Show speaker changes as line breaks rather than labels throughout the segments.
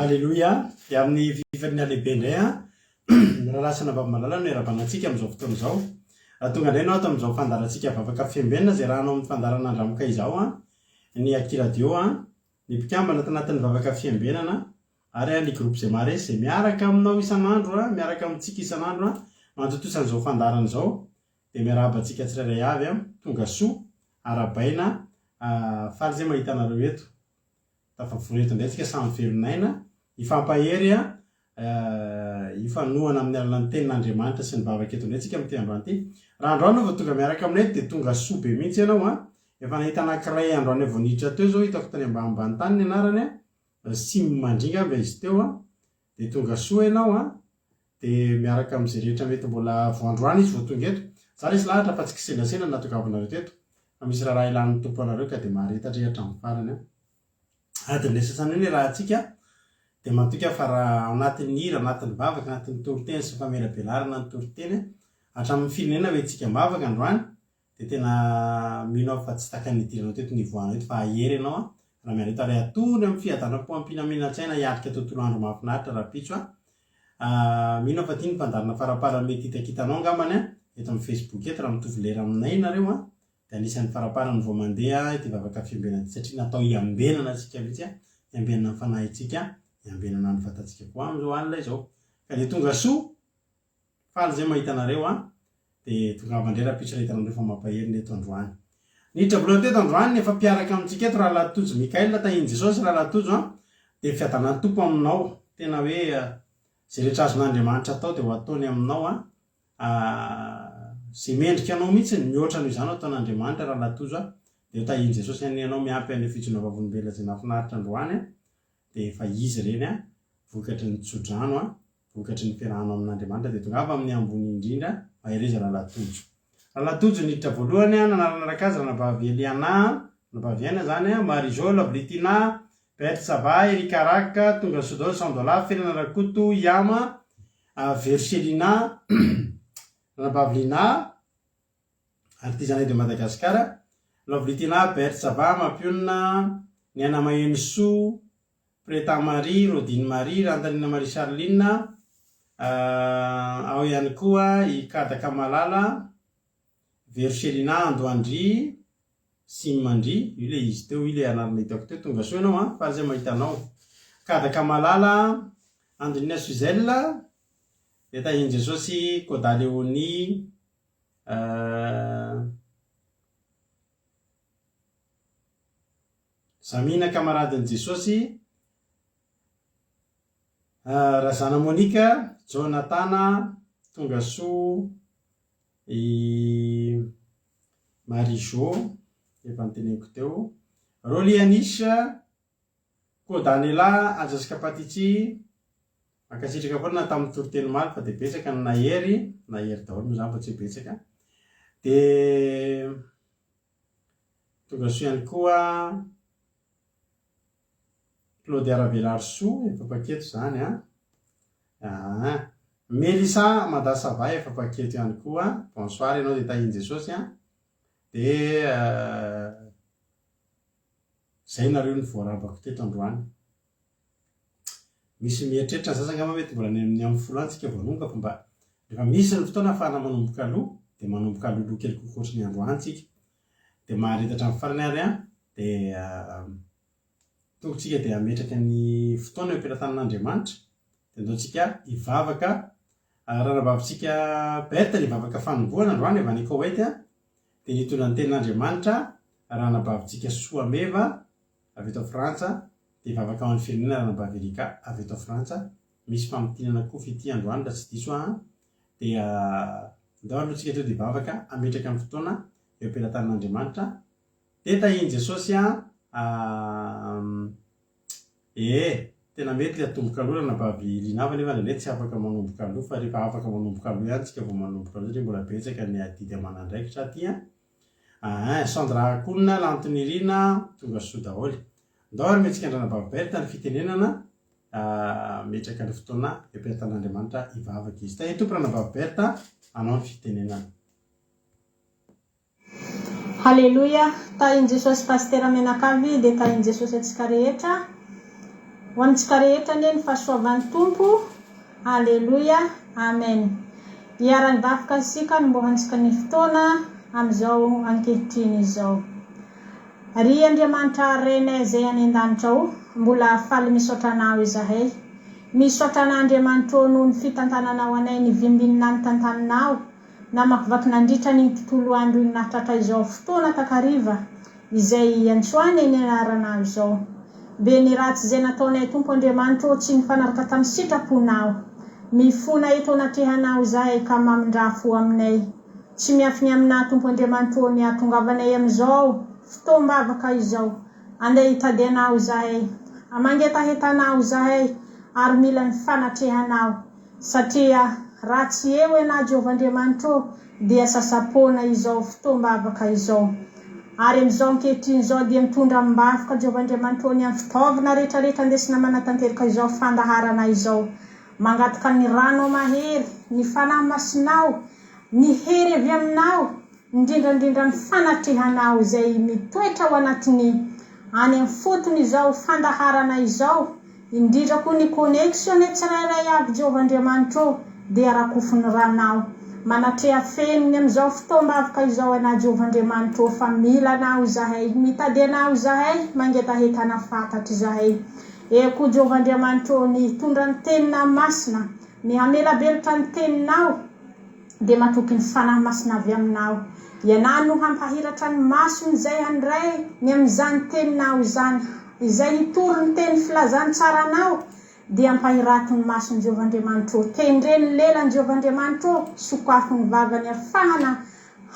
Alléluia. Et amin'ny vivany lehibe indray rasana vavimalala no erabanantsika amin'izao fotoana izao. Tonga indray nao ato amin'izao fandarantsika vavaka fiambenana izay rahanao amin'ny fandaran'andramoka izao ny akiradio ny mpikambana tanatin'ny vavaka fiambenana ary ny groupe izay mare izay miaraka aminao isan'andro miaraka amintsika isan'andro mantotosan'izao fandarana izao dia miarabantsika tsirairay avy tonga soa arabaina faly izay mahita anareo eto tafavoreto indray tsika samy velonaina ifampahery ifanohana amin'ny alalan'ny tenin'Andriamanitra sy ny vavaka eto indray tsika amin'ity androany ity. Raha androany vao tonga miaraka aminay dia tonga soa be mihitsy ianao efa nahita anankiray androany voaniditra teo zao hitako tany ambanimbany tany ny anarany Simy Mandringa mba izy teo dia tonga soa ianao dia miaraka amin'izay rehetra mety mbola voandroany izy vao tonga eto. Tsara izy lahatra fa tsy kiselasela natokavana teto fa misy raha ilan'ny tompo anareo ka dia maharetatra hatramin'ny farany adiny ilay sasany hoe raha antsika dia matoka fa raha anatin'ny hira anatin'ny vavaka anatin'ny toriteny sy famelabelarana ny toriteny hatramin'ny firenena hoe tsika mavaka androany dia tena mino fa tsy takany idiranao teto ny voana eto fa ahery ianao raha miareta ray atony amin'ny fiadanam-po ampinamenan-tsaina hiatrika tontolo andro mahafinaritra raha pitso mino fa tia ny fandarana farapara mety hitakitanao angambany eto amin'ny Facebook eto raha mitovy lera aminay nareo dia anisan'ny faraparany vao mandeha ity vavaka fiambenana satria natao hiambenana antsika mihitsy hiambenana amin'ny fanahintsika hiambenana ny vatantsika koa amin'izao alina izao ka dia tonga soa faly izay mahita anareo dia tonga avandray raha pitso raha hitanareo fa mampahery eto androany. Niditra voalohany teto androany efa mpiaraka amintsika eto raha Latojo Mikaela tahiny Jesosy raha Latojo dia fiadanan'ny tompo aminao tena hoe izay rehetra azon'Andriamanitra atao dia ho ataony aminao izay mendrika anao mihitsy mihoatra noho izany ataon'Andriamanitra raha Latojo dia tahiny Jesosy ianao miampy amin'ny fijona vavolombelona izay nahafinaritra androany dia efa izy ireny vokatry ny tsodrano vokatry ny fiarahana amin'Andriamanitra dia tonga avy amin'ny ambony indrindra mahereza raha Latojo. Raha Latojo niditra voalohany nanaraka azy raha nabavy Eliana nabavy zany Marizô Labritina Bertsava Erika Raka tonga Sodô Sandola Ferina Rakoto Yama Verselina nabavy Lina artisanay de Madagasikara Labritina Bertsava Mapionina Niana Mahenso Preta Marie Rodine Marie Rantanina Marie Charline ao ihany koa i Kadaka Malala Verselina Andoandry Simy Mandry io le izy teo io le anarana hitako teo tonga soa ianao fa izay mahita anao Kadaka Malala Andrina Suzelle dia tahiny Jesosy Koda Leoni Zamina kamaradin'i Jesosy Razana Monika Jonatana tonga soa i Marizô efa niteneniko teo Rolianisha Kodanela Anjasika Patitsy makasitraka foana tamin'ny toriteny maro fa dia betsaka ny nahery daholo moa zany fa tsy betsaka dia tonga soa ihany koa Claude Aravelarso efa paketo zany Melissa Madasava efa paketo ihany koa bonsoir ianao dia tahiny Jesosy dia zay nareo ny voarabako teto androany misy mieritreritra ny sasany mety mbola ny amin'ny folo antsika voanomboka fa mba rehefa misy ny fotoana ahafahana manomboka aloha dia manomboka aloha kely kokoatry ny androany tsika dia maharetatra amin'ny farany ary dia tongotsika dia ametraka ny fotoana ampelantanan'Andriamanitra dia andaontsika hivavaka raha nabavitsika Berta ny vavaka fanombohana androany efa ny Koweït dia nitondra ny tenin'Andriamanitra raha nabavitsika Soameva avy eto Frantsa dia vavaka ao amin'ny firenena raha nabavy Erika avy eto Frantsa misy famotinana koa ity androany raha tsy diso dia andao alohantsika teo dia vavaka ametraka amin'ny fotoana eo ampelantanan'Andriamanitra dia tahiny Jesosy tena mety le atomboka aloha raha nabavy Linava nefa ndraindray tsy afaka manomboka aloha fa rehefa afaka manomboka aloha ihany tsika vao manomboka aloha satria mbola betsaka ny adidy aman'andraikitra ty Sandra Akonina Lantonirina tonga soa daholo ndao ary metsika andra nabavy Berta ny fitenenana metraka ny fotoana ampelantan'Andriamanitra hivavaka izy tahiny tompo raha nabavy Berta anao ny fitenenana.
Halleluja tahiny Jesosy pastera menakavy dia tahiny Jesosy atsika rehetra ho antsika rehetra anie ny fahasoavan'ny tompo. Alleluia, amen. Iarany vafoka isika no mbohantsika ny fotoana amin'izao ankehitriny izao. Ry Andriamanitra renay izay any an-danitra ao, mbola faly misaotra anao izahay. Misaotra an'Andriamanitra noho ny fitantananao anay ny vimbinina ny tantaninao, na makivaky nandritra ny tontolo andro ny nahatratra izao fotoana takariva izay antsoany eny anaranao izao. Be ny ratsy izay nataonay Tompo Andriamanitra tsy nifanaraka tamin'ny sitraponao. Mifona eto anatrihanao izahay ka mamindrafo aminay. Tsy miafiny aminao Tompo Andriamanitra ny ahatongavanay amin'izao fotoam-bavaka izao. Andeha hitadianao izahay, amangetahetanao izahay, ary mila ny fanatrehanao satria ratsy eo ianao Jehovah Andriamanitra dia sasapoana izao fotoam-bavaka izao. Ary amin'izao ankehitriny izao dia mitondra mbafoka Jehovah Andriamanitra ny amin'ny fitaovana rehetrarehetra andesina manatanteraka izao fandaharana izao. Mangataka ny rano mahery, ny fanahy masinao, ny hery avy aminao, indrindrandrindra ny fanatrehanao izay mitoetra ao anatiny any amin'ny fotony izao fandaharana izao. Indrindra koa ny connexion tsirairay avy Jehovah Andriamanitra dia rakofony ranao. Manatrea feniny amin'izao fotoam-bavaka izao ianao Jehovah Andriamanitra fa mila anao izahay, mitady anao izahay, mangetahetana fantatry izahay. Eko Jehovah Andriamanitra ny tondra ny tenina masina, ny hamela belotra ny teninao dia matoky ny fanahy masina avy aminao. Ianao no hampahiratra ny masony izay handray ny amin'izany teninao izany, izay hitory ny teny filazany tsaranao dia ampahirato ny masony Jehovah Andriamanitra. Tendreny lelany Jehovah Andriamanitra, sokafo ny vavany afahana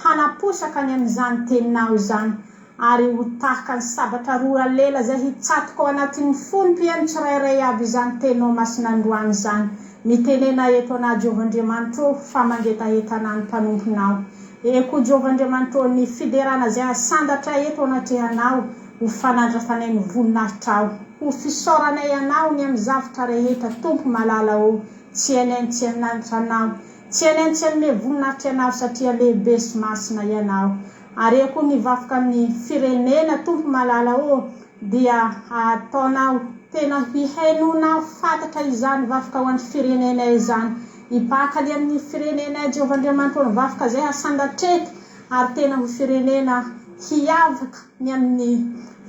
hanaposaka ny amin'izany teninao izany. Ary ho tahaka ny sabatra roa lela izay hitsatoka ao anatin'ny fony mpiaino tsirairay avy izany teninao masina androany izany. Mitenena eto anao Jehovah Andriamanitra fa mangetahetana ny mpanomponao. Eko Jehovah Andriamanitra ny fiderana izay asandatra eto anatrehanao ho fanandrafanay ny voninahitra ao. Ho fisaoranay anao ny amin'ny zavatra rehetra Tompo malala o. Tsy anay tsy anatranao, tsy anay tsy anome voninahitra ianao satria lehibe sy masina ianao. Ary eko ny vafoka ny firenena Tompo malala o dia ataonao tena hihainonao fantatra izany vafoka ho an'ny firenena izany. Hipakany amin'ny firenena Jehovah Andriamanitra ny vafoka izay asandatreto ary tena ho firenena hiavaka ny amin'ny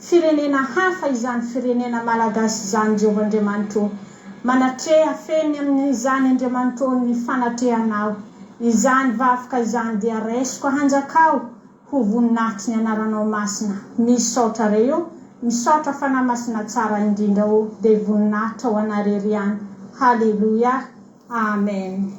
firenena hafa izany firenena malagasy izany Jehovah Andriamanitra. Manatreha feny amin'izany Andriamanitra ny fanatrehanao. Izany vafoka izany dia raisiko hanjakao ho voninahitry ny anaranao masina. Misaotra reo, misaotra fanahy masina tsara indrindra o dia voninahitra ho anarery ihany. Halleluia, amen.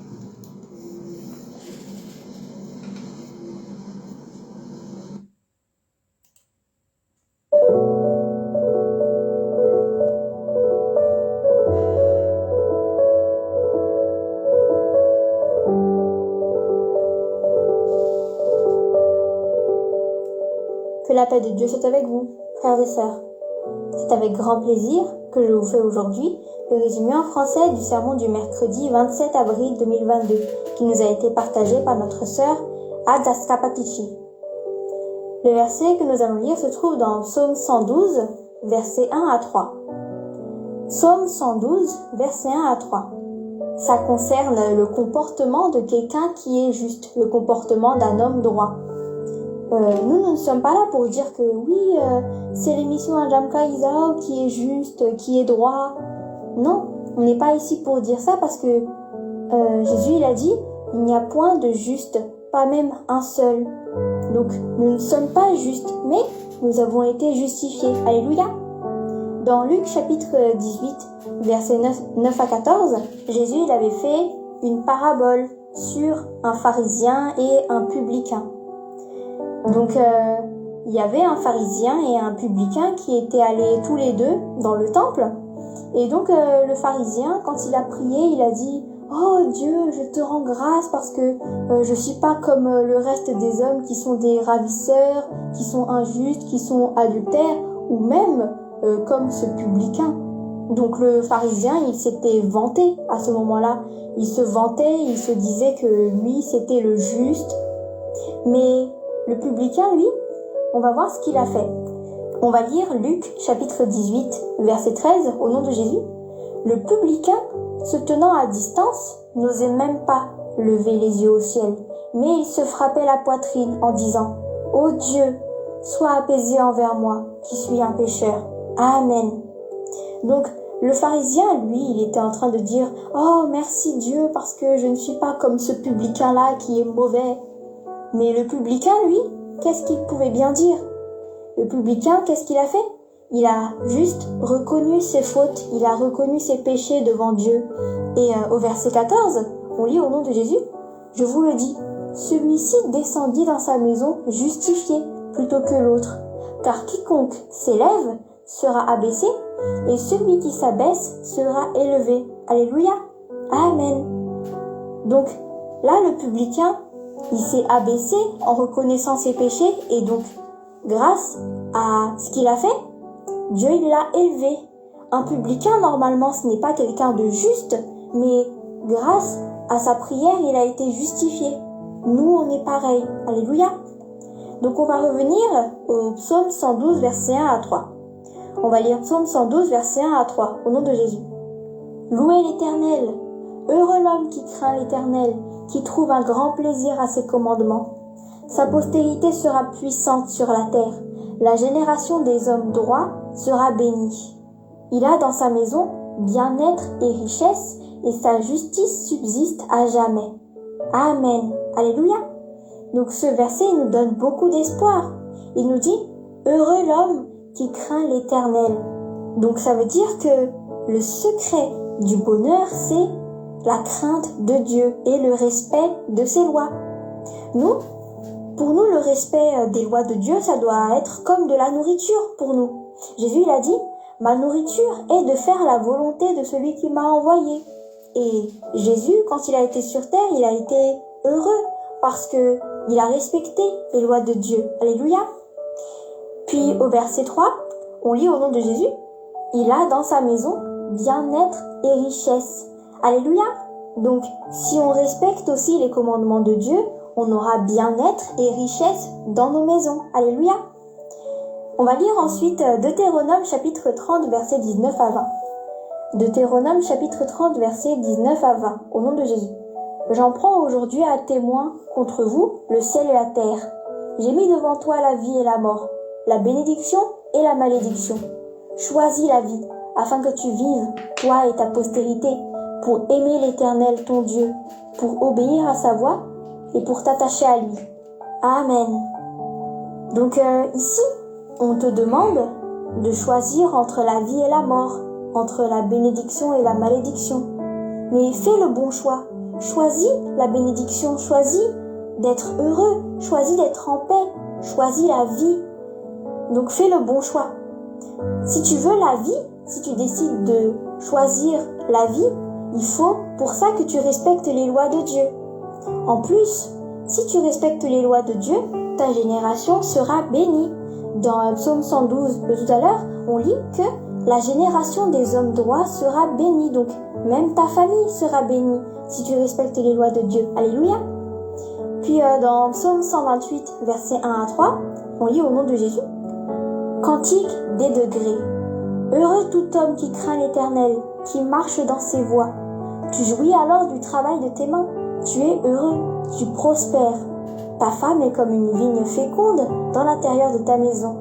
Que la paix de Dieu soit avec vous, frères et sœurs. C'est avec grand plaisir que je vous fais aujourd'hui le résumé en français du sermon du mercredi 27 avril 2022 qui nous a été partagé par notre sœur Adaska Patichi. Le verset que nous allons lire se trouve dans Psaume 112, versets 1 à 3. Psaume 112, versets 1 à 3. Ça concerne le comportement de quelqu'un qui est juste, le comportement d'un homme droit. Nous ne sommes pas là pour dire que oui, c'est l'émission Ajamka Isao qui est juste, qui est droit. Non, on n'est pas ici pour dire ça parce que Jésus il a dit, il n'y a point de juste, pas même un seul. Donc nous ne sommes pas justes, mais nous avons été justifiés. Alléluia. Dans Luc chapitre 18, versets 9 à 14, Jésus il avait fait une parabole sur un pharisien et un publicain. Donc, il y avait un pharisien et un publicain qui étaient allés tous les deux dans le temple. Et donc, le pharisien, quand il a prié, il a dit « Oh Dieu, je te rends grâce parce que je suis pas comme le reste des hommes qui sont des ravisseurs, qui sont injustes, qui sont adultères, ou même comme ce publicain. » Donc, le pharisien, il s'était vanté à ce moment-là. Il se vantait, il se disait que lui, c'était le juste. Mais le publicain, lui, on va voir ce qu'il a fait. On va lire Luc chapitre 18, verset 13, au nom de Jésus. Le publicain, se tenant à distance, n'osait même pas lever les yeux au ciel, mais il se frappait la poitrine en disant « Ô Dieu, sois apaisé envers moi, qui suis un pécheur. Amen. » Donc, le pharisien, lui, il était en train de dire « Oh, merci Dieu, parce que je ne suis pas comme ce publicain-là qui est mauvais. » Mais le publicain, lui, qu'est-ce qu'il pouvait bien dire? Le publicain, qu'est-ce qu'il a fait? Il a juste reconnu ses fautes, il a reconnu ses péchés devant Dieu. Et au verset 14, on lit au nom de Jésus, « Je vous le dis, celui-ci descendit dans sa maison justifié plutôt que l'autre. Car quiconque s'élève sera abaissé, et celui qui s'abaisse sera élevé. » Alléluia. Amen. Donc, là, le publicain, il s'est abaissé en reconnaissant ses péchés, et donc, grâce à ce qu'il a fait, Dieu il l'a élevé. Un publicain, normalement, ce n'est pas quelqu'un de juste, mais grâce à sa prière, il a été justifié. Nous, on est pareil. Alléluia. Donc, on va revenir au psaume 112, verset 1 à 3. On va lire psaume 112, verset 1 à 3, au nom de Jésus. Louez l'Éternel. Heureux l'homme qui craint l'Éternel, qui trouve un grand plaisir à ses commandements. Sa postérité sera puissante sur la terre. La génération des hommes droits sera bénie. Il a dans sa maison bien-être et richesse, et sa justice subsiste à jamais. Amen. Alléluia. Donc ce verset nous donne beaucoup d'espoir. Il nous dit « Heureux l'homme qui craint l'Éternel ». Donc ça veut dire que le secret du bonheur, c'est la crainte de Dieu et le respect de ses lois. Pour nous, le respect des lois de Dieu, ça doit être comme de la nourriture pour nous. Jésus, il a dit, ma nourriture est de faire la volonté de celui qui m'a envoyé. Et Jésus, quand il a été sur terre, il a été heureux parce que il a respecté les lois de Dieu. Alléluia. Puis au verset 3, on lit au nom de Jésus, il a dans sa maison bien-être et richesse. Alléluia. Donc, si on respecte aussi les commandements de Dieu, on aura bien-être et richesse dans nos maisons. Alléluia. On va lire ensuite Deutéronome chapitre 30, versets 19 à 20. Deutéronome chapitre 30, versets 19 à 20, au nom de Jésus. J'en prends aujourd'hui à témoin contre vous le ciel et la terre. J'ai mis devant toi la vie et la mort, la bénédiction et la malédiction. Choisis la vie, afin que tu vives, toi et ta postérité, pour aimer l'Éternel ton Dieu, pour obéir à sa voix et pour t'attacher à lui. Amen. Donc ici, on te demande de choisir entre la vie et la mort, entre la bénédiction et la malédiction. Mais fais le bon choix. Choisis la bénédiction, choisis d'être heureux, choisis d'être en paix, choisis la vie. Donc fais le bon choix. Si tu veux la vie, si tu décides de choisir la vie, il faut pour ça que tu respectes les lois de Dieu. En plus, si tu respectes les lois de Dieu, ta génération sera bénie. Dans Psaume 112 de tout à l'heure, on lit que la génération des hommes droits sera bénie. Donc, même ta famille sera bénie si tu respectes les lois de Dieu. Alléluia. Puis dans Psaume 128, versets 1 à 3, on lit au nom de Jésus. Cantique des degrés. Heureux tout homme qui craint l'Éternel, qui marche dans ses voies. Tu jouis alors du travail de tes mains. Tu es heureux, tu prospères. Ta femme est comme une vigne féconde dans l'intérieur de ta maison.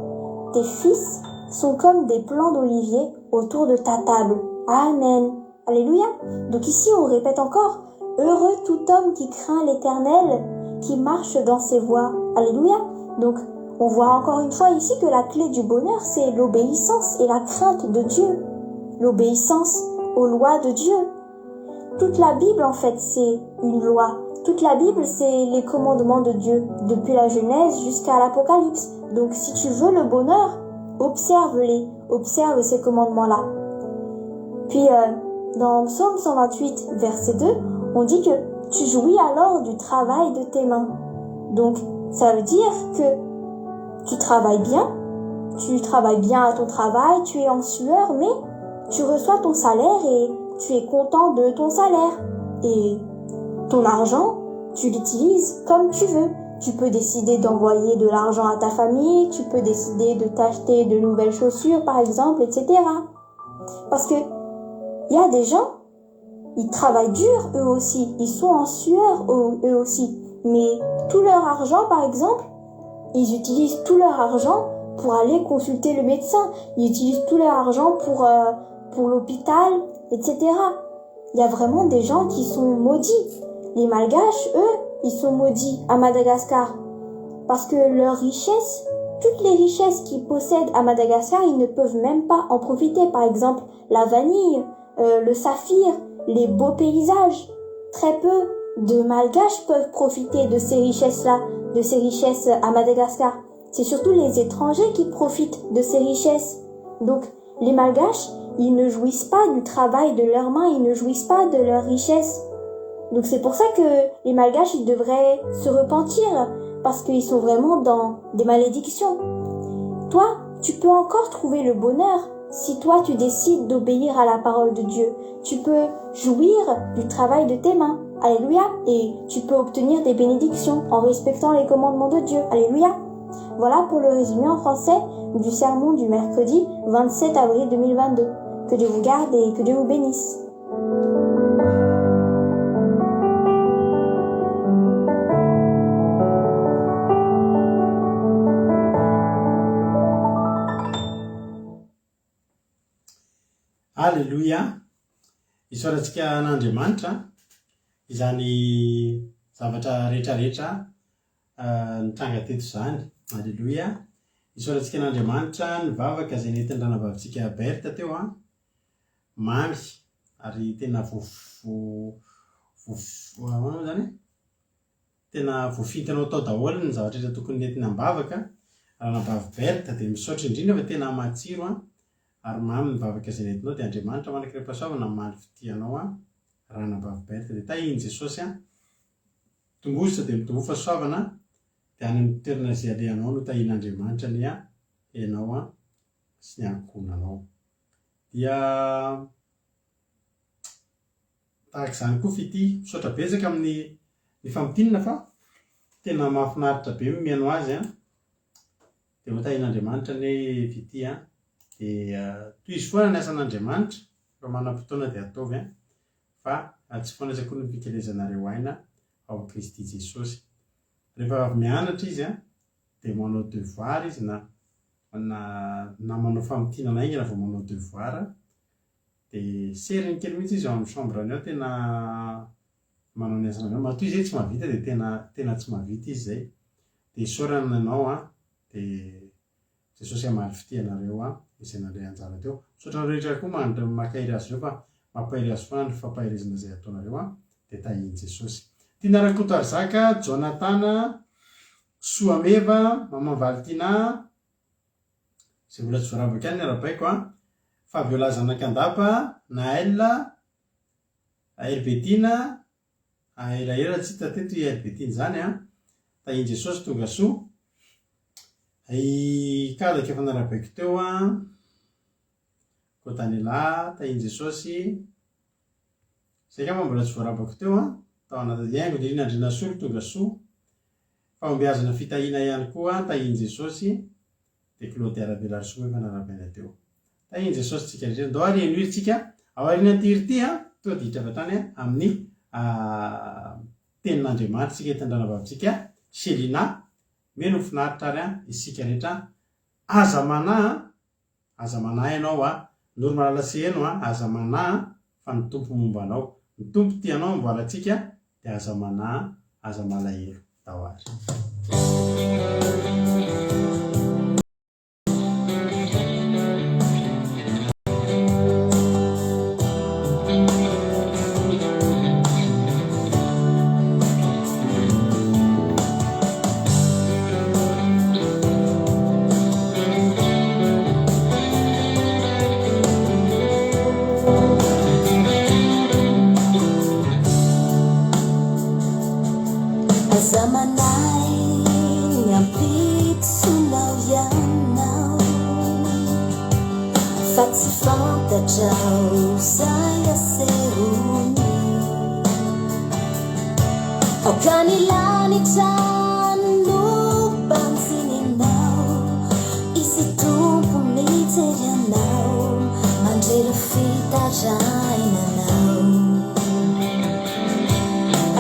Tes fils sont comme des plants d'olivier autour de ta table. Amen. Alléluia. Donc ici, on répète encore. Heureux tout homme qui craint l'Éternel, qui marche dans ses voies. Alléluia. Donc, on voit encore une fois ici que la clé du bonheur, c'est l'obéissance et la crainte de Dieu. L'obéissance aux lois de Dieu. Toute la Bible, en fait, c'est une loi. Toute la Bible, c'est les commandements de Dieu, depuis la Genèse jusqu'à l'Apocalypse. Donc, si tu veux le bonheur, observe-les, observe ces commandements-là. Puis, dans Psaume 128, verset 2, on dit que tu jouis alors du travail de tes mains. Donc, ça veut dire que tu travailles bien à ton travail, tu es en sueur, mais tu reçois ton salaire et tu es content de ton salaire. Et ton argent, tu l'utilises comme tu veux. Tu peux décider d'envoyer de l'argent à ta famille, tu peux décider de t'acheter de nouvelles chaussures par exemple, etc. Parce que il y a des gens, ils travaillent dur eux aussi, ils sont en sueur eux aussi. Mais tout leur argent par exemple, ils utilisent tout leur argent pour aller consulter le médecin. Ils utilisent tout leur argent pour l'hôpital, etc. Il y a vraiment des gens qui sont maudits. Les Malgaches, eux, ils sont maudits à Madagascar. Parce que leurs richesses, toutes les richesses qu'ils possèdent à Madagascar, ils ne peuvent même pas en profiter. Par exemple, la vanille, le saphir, les beaux paysages. Très peu de Malgaches peuvent profiter de ces richesses-là, de ces richesses à Madagascar. C'est surtout les étrangers qui profitent de ces richesses. Donc, les Malgaches, ils ne jouissent pas du travail de leurs mains, ils ne jouissent pas de leurs richesses. Donc c'est pour ça que les Malgaches, ils devraient se repentir, parce qu'ils sont vraiment dans des malédictions. Toi, tu peux encore trouver le bonheur si toi tu décides d'obéir à la parole de Dieu. Tu peux jouir du travail de tes mains. Alléluia. Et tu peux obtenir des bénédictions en respectant les commandements de Dieu. Alléluia. Voilà pour le résumé en français du sermon du mercredi 27 avril 2022. Que Dieu vous garde et que Dieu vous bénisse.
Alléluia. Isaorantsika an'Andriamanitra izany zavatra rehetrarehetra nitranga teto zany. Alléluia. Isaorantsika an'Andriamanitra ny vavaka izay nentin'ny ranavavitsika Berta teo mamy ary tena tena voafintanao tao daholo ny zavatra rehetra tokony nentina am-bavaka. Ranavavy Berta dia misaotra indrindra fa tena matsiro ary mamy ny vavaka izay nentinao dia Andriamanitra manankiram-pahasoavana maly fitianao ranavavy Berta. Dia tahiny Jesosy tombositra dia mitombo fahasoavana dia any amin'ny toerana izay alehanao no tahin'Andriamanitra ny ianao sy ny ankonanao. Dia tahaka izany koa fity misaotra betsaka amin'ny famotinana fa tena mahafinaritra be mihaino azy dia ho tahin'Andriamanitra ny hoe fity dia toy izy foana ny asan'Andriamanitra fa manam-potoana dia ataovy fa tsy foana sakoa ny fikelezanareo aina ao Kristy Jesosy. Rehefa avy mianatra izy dia manao devoir izy na manao famotinana aingana vao manao devoir dia seriny kely mihitsy izy ao amin'ny chambre-ny ao tena manao ny asana matoy izay tsy mahavita dia tena tsy mahavita izy izay. Dia isaorana ianao dia Jesosy hamaly fitianareo izay nandray anjara teo. Misaotra rehetra koa makairy azy ireo fa mampairy azy foana ny fampahirizana izay ataonareo dia tahin'i Jesosy. Tiana Rakoto Arzaka, Jonathan, Soameva, Maman Valtina, izay mbola tsy voaravaka ihany ny arabaiko Fabiola Zanakandapa, Naël, Herbetina, elaela tsy hita teto i Herbetina zany tahin'i Jesosy tonga soa. Kadaka efa narabaiko teo Kotanela, tahin'i Jesosy. Izay kama mbola tsy voaravako teo tao anaty haingo dia Andrina Solo tonga soa. Fahombiazana fitahiana ihany koa tahin'i Jesosy dia Claude Arabelarsoa efa narabaina teo. Tahin'i Jesosy tsika rehetra ndao ary enoiritsika ao aoriana tirity to ditra atrany amin'ny tenin'Andriamanitra tsika etin-dranavavitsika Selina meno finaritra ary isika rehetra aza manà ianao nory malala seheno aza manà fa ny tompo momba anao, ny tompo tianao amboarantsika dia aza manà aza malahelo dahoary.
Kanilani tan Isy tompo mijery anao, mandrero fitarainanao.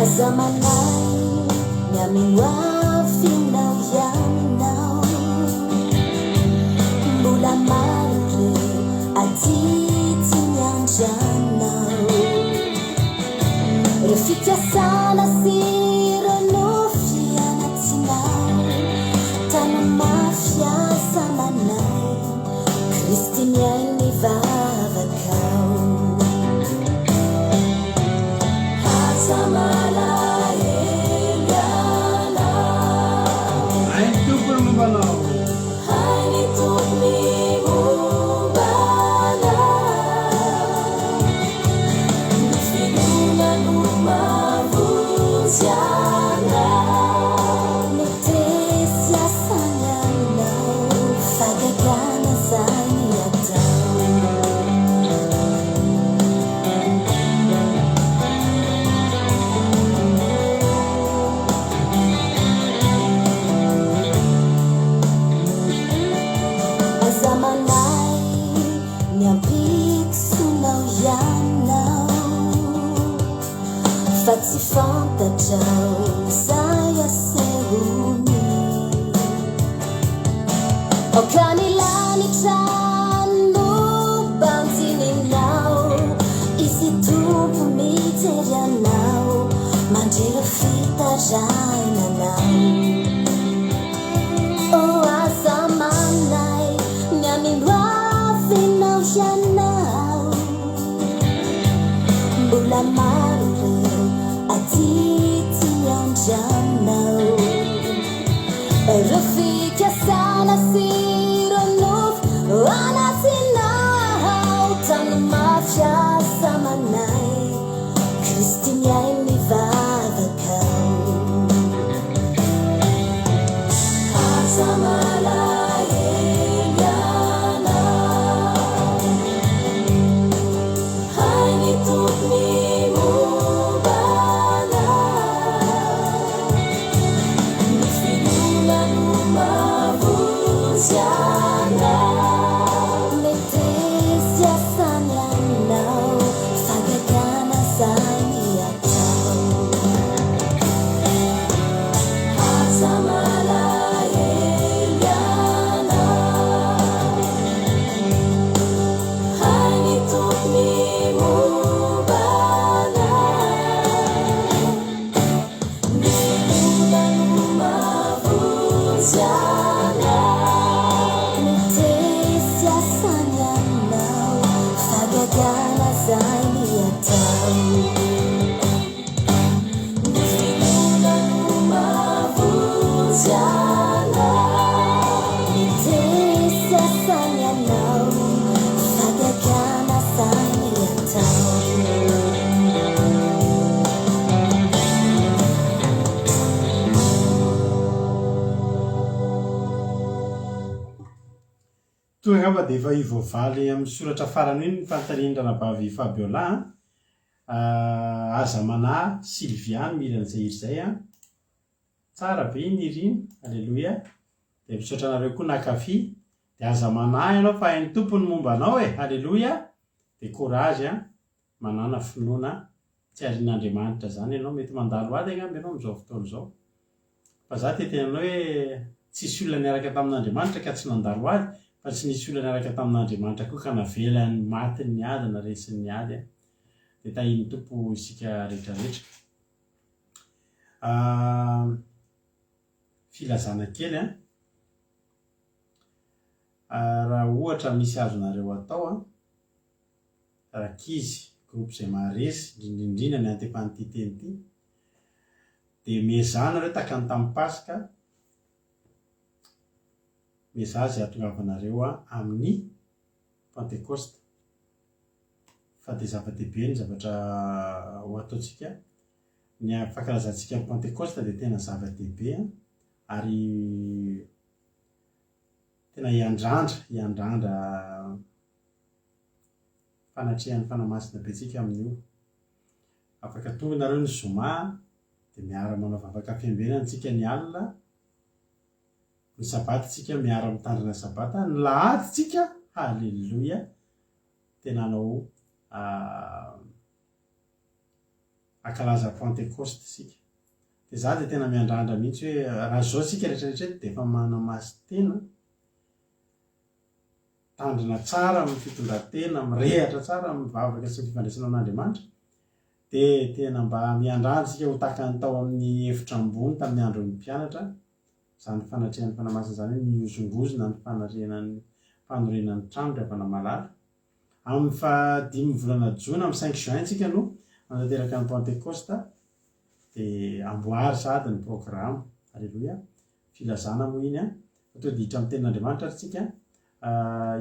Aza manay miamino avinao iaminao, mbola maro reo aditsy miandranao. Reo fikasana sy reo nofy anatsinao, tana mafiasa manay, Kristy miai ny vavakao. Aza malahelo anao,
Ay tompony mombanao.
hai ny tompony mombanao. Ny finonano mavonjy anao, metesy asany aminao, fagagana zay ny atao. Aza manay miampitsonao ianao, fa tsy fantatrao zay asehony. Aokany lanitra no banjininao, izy tompo mijery anao, mandrero fitarainanao. Oh, aza manay miamino avinao ianao, mbola maro reo aditsy miandranao. Reo fikasana sy reo nofy anatsinao, tany mafiasa manay, Kristy miai ny vavakao. Aza malahelo anao, hai ny tompony mombanao. Ny finonano mavonjy anao, metesy asany aminao, fagagana zay ny atao. Aza malahelo anao, hai ny tompony mombanao. Ny finonano mavonjy anao, metesy asany aminao, fagagana zay ny atao. Ny finonano mavonjy anao, metesy asany aminao, fagagana zay ny atao.
Toy angamba dia efa ivoavaly amin'ny soratra farany iny ny fantarindrana-bavy Fabiola. Aza mana Sylviane miran'izay irzay a, tsara be iny iriny, alleloia. Dia misaotra anareo koa nakafy, dia aza mana ianao fa hain'ny tompony momba anao e, alleloia. Dia courage a, manana finoana, tsy arian'Andriamanitra zany ianao, mety mandalo ady angamba ianao amin'izao fotoana izao. Fa za tetenanao hoe tsisy olona niaraka tamin'Andriamanitra ka tsy nandalo ady, fa tsy nisy olona niaraka tamin'Andriamanitra koa ka navela ny matiny ny ady, naresiny ny ady a. Dia tahiny tompo isika rehetrarehetra. Filazana kely a, raha ohatra misy azonareo atao a, rakizy groupe izay maharesy indrindrindrina ny antefan'ity teny ity, dia miezana reo takany tamin'ny Pasika, miezana izay ahatongavanareo a amin'ny Pentecoste. Fa dia zava-dehibe ny zavatra ho ataontsika, ny fankalazantsika amin'ny Pentecoste dia tena zava-dehibe ary tena hiandrandra fanatrehan'ny fanamasina betsika amin'io. Afaka tonga nareo ny zoma dia miara manao vavaka fiambenana antsika ny alina, ny sabata tsika miara mitandrina sabata ny lahady tsika halleloia tena anao akalaza pentecoste sika de za de tena miandrandra mihitsy hoe raha zao sika rehetrarehetra de efa manamasy tena tandrina tsara amin'ny fitondratena mirehatra tsara mivavaka sy fifandraisana amin'Andriamanitra de tena mba miandrandra sika ho takany tao amin'ny efitra ambony tamin'ny andro ny mpianatra zany fanatrehan'ny fanamasina zany hoe miozongozona ny fanorenan'ny trano rehefa namalala amin'ny fadimy volana jona amin'ny 5 juin tsika no manateraka ny pentecoste de amboary sady ny programme alleloia filazana moa iny atoditra amin'ny tenin'Andriamanitra tsika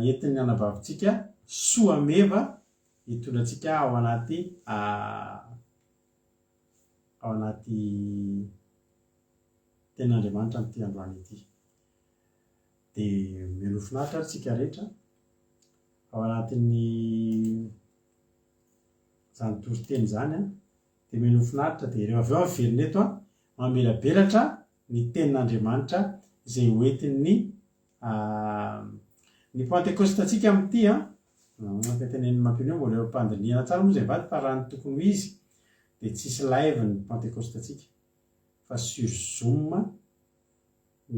entin'ny anabavitsika soa meva hitondratsika ao anaty tenin'Andriamanitra amin'ity androany ity de mianofinahitra tsika rehetra ao anatin'ny zany toriteny zany de mianofinahitra de ireo avy eo averina eto mamelabelatra ny tenin'Andriamanitra izay hoentin'ny ny pentecoste tsika amin'ity tenen'ny mampineo mbola eo mpandiniana tsara moa zay vady fa raha ny tokony ho izy de tsisy live ny pentecoste tsika fa sur zoom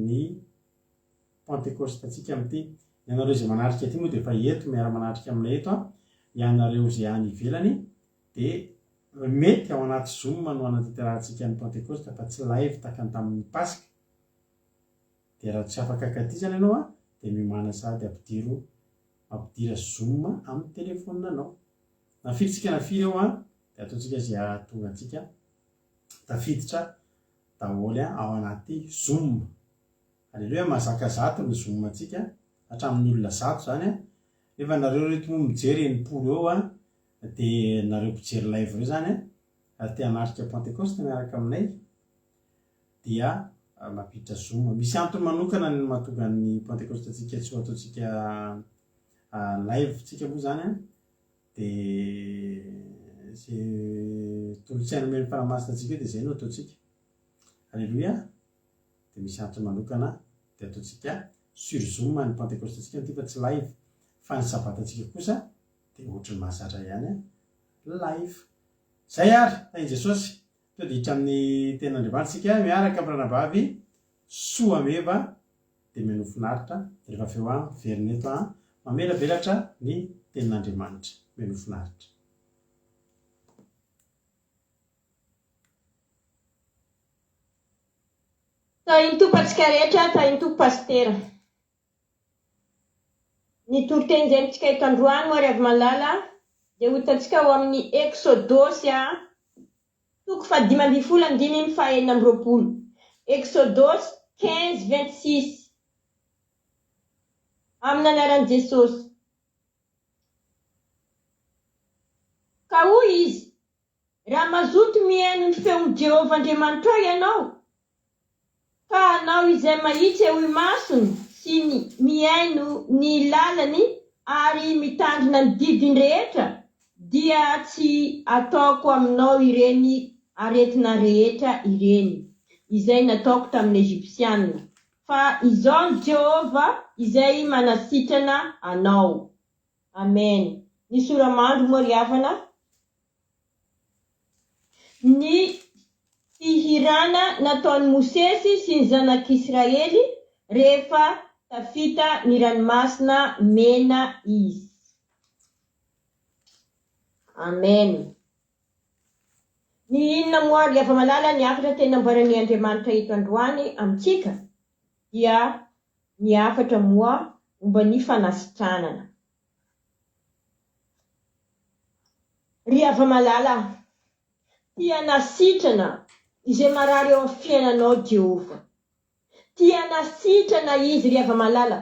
ny pentecoste tsika amin'ity ianareo zay manarika aty moa de efa eto miara manatrika aminay eto ianareo zay any ivelany de mety ao anaty zoom no anatyterahantsika ny pentecoste fa tsy live takany tamin'ny pasika de raha tsy afaka akatizana ianao de mimana sady ampidira zoom amin'ny telefonina anao nafiditsika nafiry eo de ataotsika zay atonga atsika tafiditra daholo ao anaty zoom alleloia mazaka zato ny zoom atsika hatramin'ny olona zato zany nefa nareo reto moa mijery enimpolo eo de nareo mpijery live reo zany te hanarika pentecoste miaraka aminay dia mampiditra zoom misy antony manokana ny mahatonga ny pentecoste tsika tsy ho ataotsika live tsika moa zany de zay tolotsaina meny fanamasina tsika de zay no ataotsika alleloia de misy antony manokana de ataotsika sur zoom ny pentecoste tsika ty fa tsy live fa ny sabata tsika kosa de ohatrany mahazatra ihany live zay ary tainy Jesosy toditra amin'ny tenin'Andriamanitra tsika miaraka amin'Ranabavy soa meva de mianofinaritra de rehefa avy eo verina eto mamelabelatra ny tenin'Andriamanitra mianofinaritra
tahiny tompantsika rehetra tahiny tompo pastera ny toriteny zay mitsika eto androany moa ry avy malala de hotantsika ao amin'ny exodosy toko fa 5:9 exodosy 15:26 amin'ny anaran'i Jesosy ka hoy izy raha mazoto mihaino ny feon'i Jehovah Andriamanitra ianao ka anao izay mahitsy eo imasony sy mihaino ny lalany ary mitandrina ny didiny rehetra dia tsy ataoko aminao ireny aretina rehetra ireny izay nataoko tamin'ny Egyptianina fa izao ny Jehova izay manasitrana anao. Amen. Ny soramandro moa ry havana ny fihirana nataon'ny Mosesy sy ny zanak'Israely rehefa tafita ny ranomasina mena izy. Amen. Ny inona moa ry hava-malala ny hafatra tena ambaran'ny Andriamanitra eto androany amintsika dia ny hafatra moa momba ny fanasitranana. Ry hava-malala, tia nasitrana izay marary eo amin'ny fiainanao Jehova. Tia nasitrana izy ry hava-malala.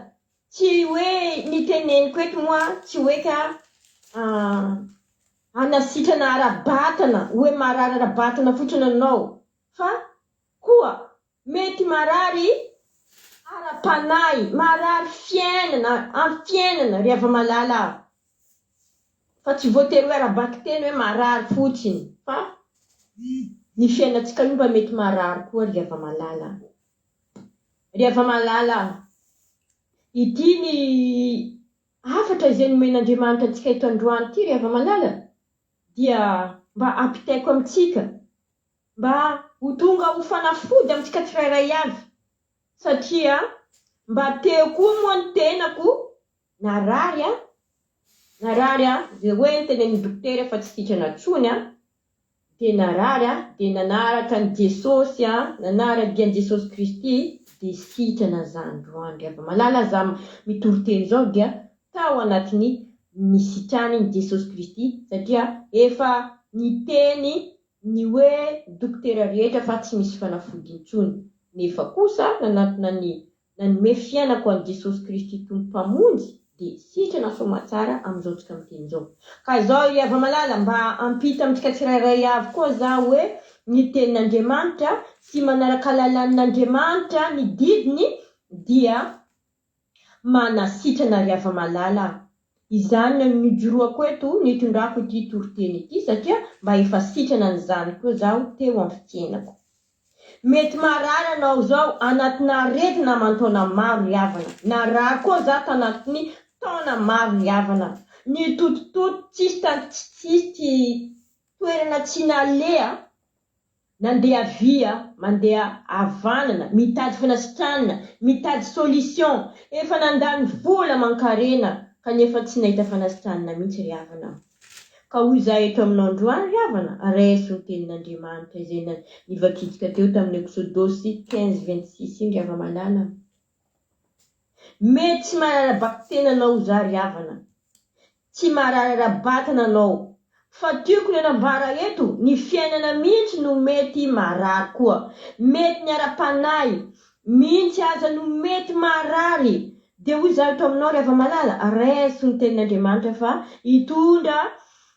Tsy hoe niteneniko eto moa, tsy hoe ka anasitrana ara-batana, hoe marary ara-batana fotsiny anao, fa koa mety marary ara-panahy, marary fiainana, amin'ny fiainana ry hava-malala. Fa tsy voatery hoe ara-baky teny hoe marary fotsiny, fa ny fiainantsika io mba mety marary koa ry hava-malala. ry hava-malala, ity ny hafatra izay nomen'Andriamanitra antsika eto androany ity ry hava-malala, dia mba ampitaiko amintsika, mba ho tonga ho fanafody amintsika tsirairay avy, satria mba teo koa moa ny tenako narary zay hoe tenen'ny dokotera fa tsy sitrana tsony dia narary dia nanaraka ny Jesosy nanaraka dian'i Jesosy Kristy dia sitrana zandroany ry hava-malala. Za mitory-teny zao dia tao anatiny ny sitrany Jesosy Kristy, satria efa niteny ny hoe dokotera rehetra fa tsy misy fanafody intsony, nefa kosa nanatina nanome fiainako an'i Jesosy Kristy tompo mpamonjy dia sitrana soamatsara amin'izao tsika miteny zao. Ka izao ry hava-malala mba ampita amintsika tsirairay avy koa za hoe ny tenin'Andriamanitra sy manaraka lalan'Andriamanitra ny didiny dia manasitrana ry hava-malala. Izany nijoroako eto nitondrako ity toriteny ity, satria mba efa sitrana n'izany koa zaho teo amin'ny fiainako. Mety marary anao zao anatina aretina aman-taona maro ry havana, narary koa za tanatiny taona maro ry havana, ny totototo tsisy toerana tsy nalea, nandeha via, mandeha avanana, mitady fanasitranana, mitady solution, efa nandany vola mankarena kanefa tsy nahita fanasitranana mihitsy ry havana. Ka hoy za eto aminao androany ry havana, reso ny tenin'Andriamanitra izay nivakitsika teo tamin'ny Exodosy 15:26 ry hava-malala. Mety tsy mararabaky tenanao za ry havana, tsy mararabatana anao, fa tiako ny anambara eto ny fiainana mihitsy no mety marary koa, mety ny ara-panahy mihitsy aza no mety marary. Dia hoy za eto aminao ry hava-malala, reso ny tenin'Andriamanitra fa hitondra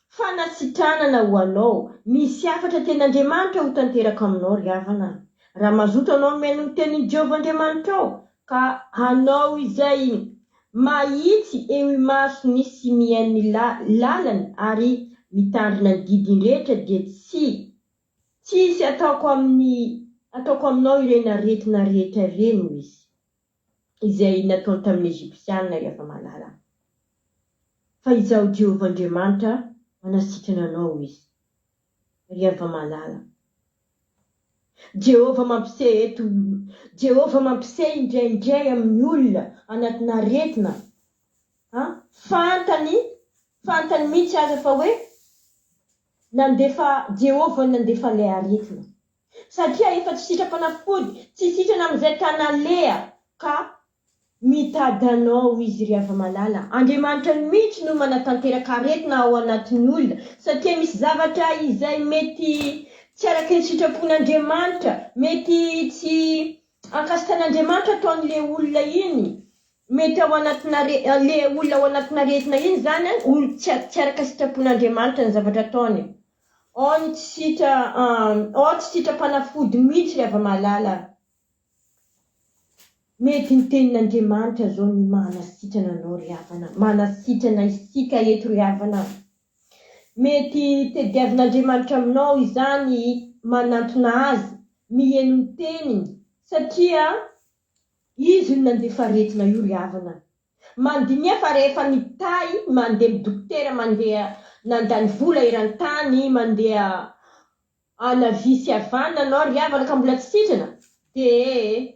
fanasitranana ho anao, misy hafatra tenin'Andriamanitra ho tanteraka aminao ry havana. Raha mazoto anao meno ny tenin'i Jehovah Andriamanitra ao, ka anao izay mahitsy eo imasony sy miainy lalany ary mitandrina ny didiny rehetra dia tsisy ataoko aminao ireny aretina rehetra ireny izy izay nataony tamin'ny Egyptianina ry hava-malala. Fa izao Jehovah Andriamanitra manasitrana anao izy ry hava-malala. Jehovah mampisehy indraindray amin'ny olona anatina aretina, fantany mihitsy aza fa hoe Jehovah nandefa ilay aretina, satria efa tsy sitrapanafody, tsy sitrana amin'izay tanalea, ka mitady anao izy ry hava-malala. Andriamanitra mihitsy no manatanteraka aretina ao anatin'ny olona, satria misy zavatra izay mety tsy araka ny sitrapon'Andriamanitra, mety tsy ankasitan'Andriamanitra ataon'le olona iny, mety ao anatina le olona ao anatina aretina iny zany tsy araka sitrapon'Andriamanitra ny zavatra ataony. Ao tsy sitrapanafody mihitsy ry hava-malala. Mety ny tenin'Andriamanitra zao ny manasitrana anao ry havana, manasitrana isika eto ry havana. Mety tediavin'Andriamanitra aminao izany manantona azy, mihaino ny teniny, satria izy no nandefa aretina io ry havana. Mandinia fa rehefa nitay, mandeha dokotera, mandeha nandany vola eran-tany, mandeha anavisy avana anao ry havana ka mbola tsy sitrana, dia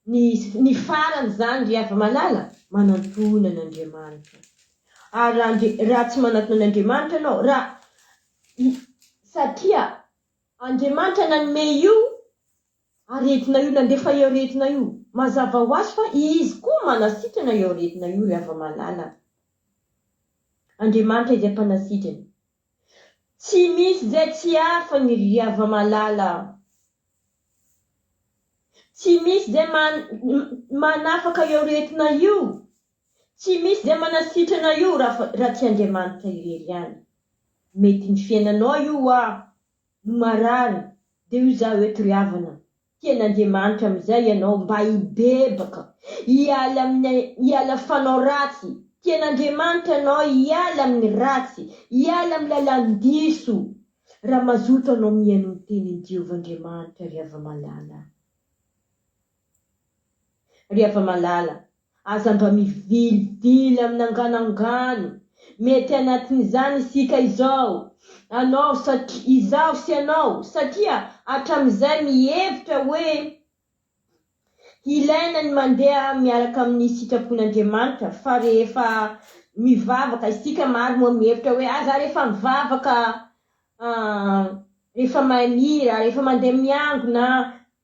ny farany zany ry hava-malala manantona n'Andriamanitra. Ary raha tsy manantona n'Andriamanitra anao, satria Andriamanitra nanome io aretina io, nandefa io aretina io, mazava ho azy fa izy koa manasitrana io aretina io ry hava-malala. Andriamanitra izay mpanasitrana, tsy misy izay tsy afany ry hava-malala. Tsy misy izay manafaka io aretina io, tsy misy izay manasitrana io raha tsy Andriamanitra irery ihany. Mety ny fiainanao io no marary, dia io za eto ry havana, tian'Andriamanitra amin'izay ianao mba hibebaka, hiala fanao ratsy, tian'Andriamanitra anao hiala amin'ny ratsy, hiala amin'ny lalan-diso, raha mazoto anao mihaino ny tenin'i Jehovah Andriamanitra ry hava-malala. rehefa malala. Aza mba mivilivily amin'anganangano. Mety anatin'izany isika izao. Anao izao sy anao. Satria hatramin'izay mihevitra hoe ilaina ny mandeha miaraka amin'ny sitrapon'Andriamanitra. Fa rehefa mivavaka isika maro moa mihevitra hoe aza rehefa mivavaka rehefa mahay mihira, rehefa mandeha miangona,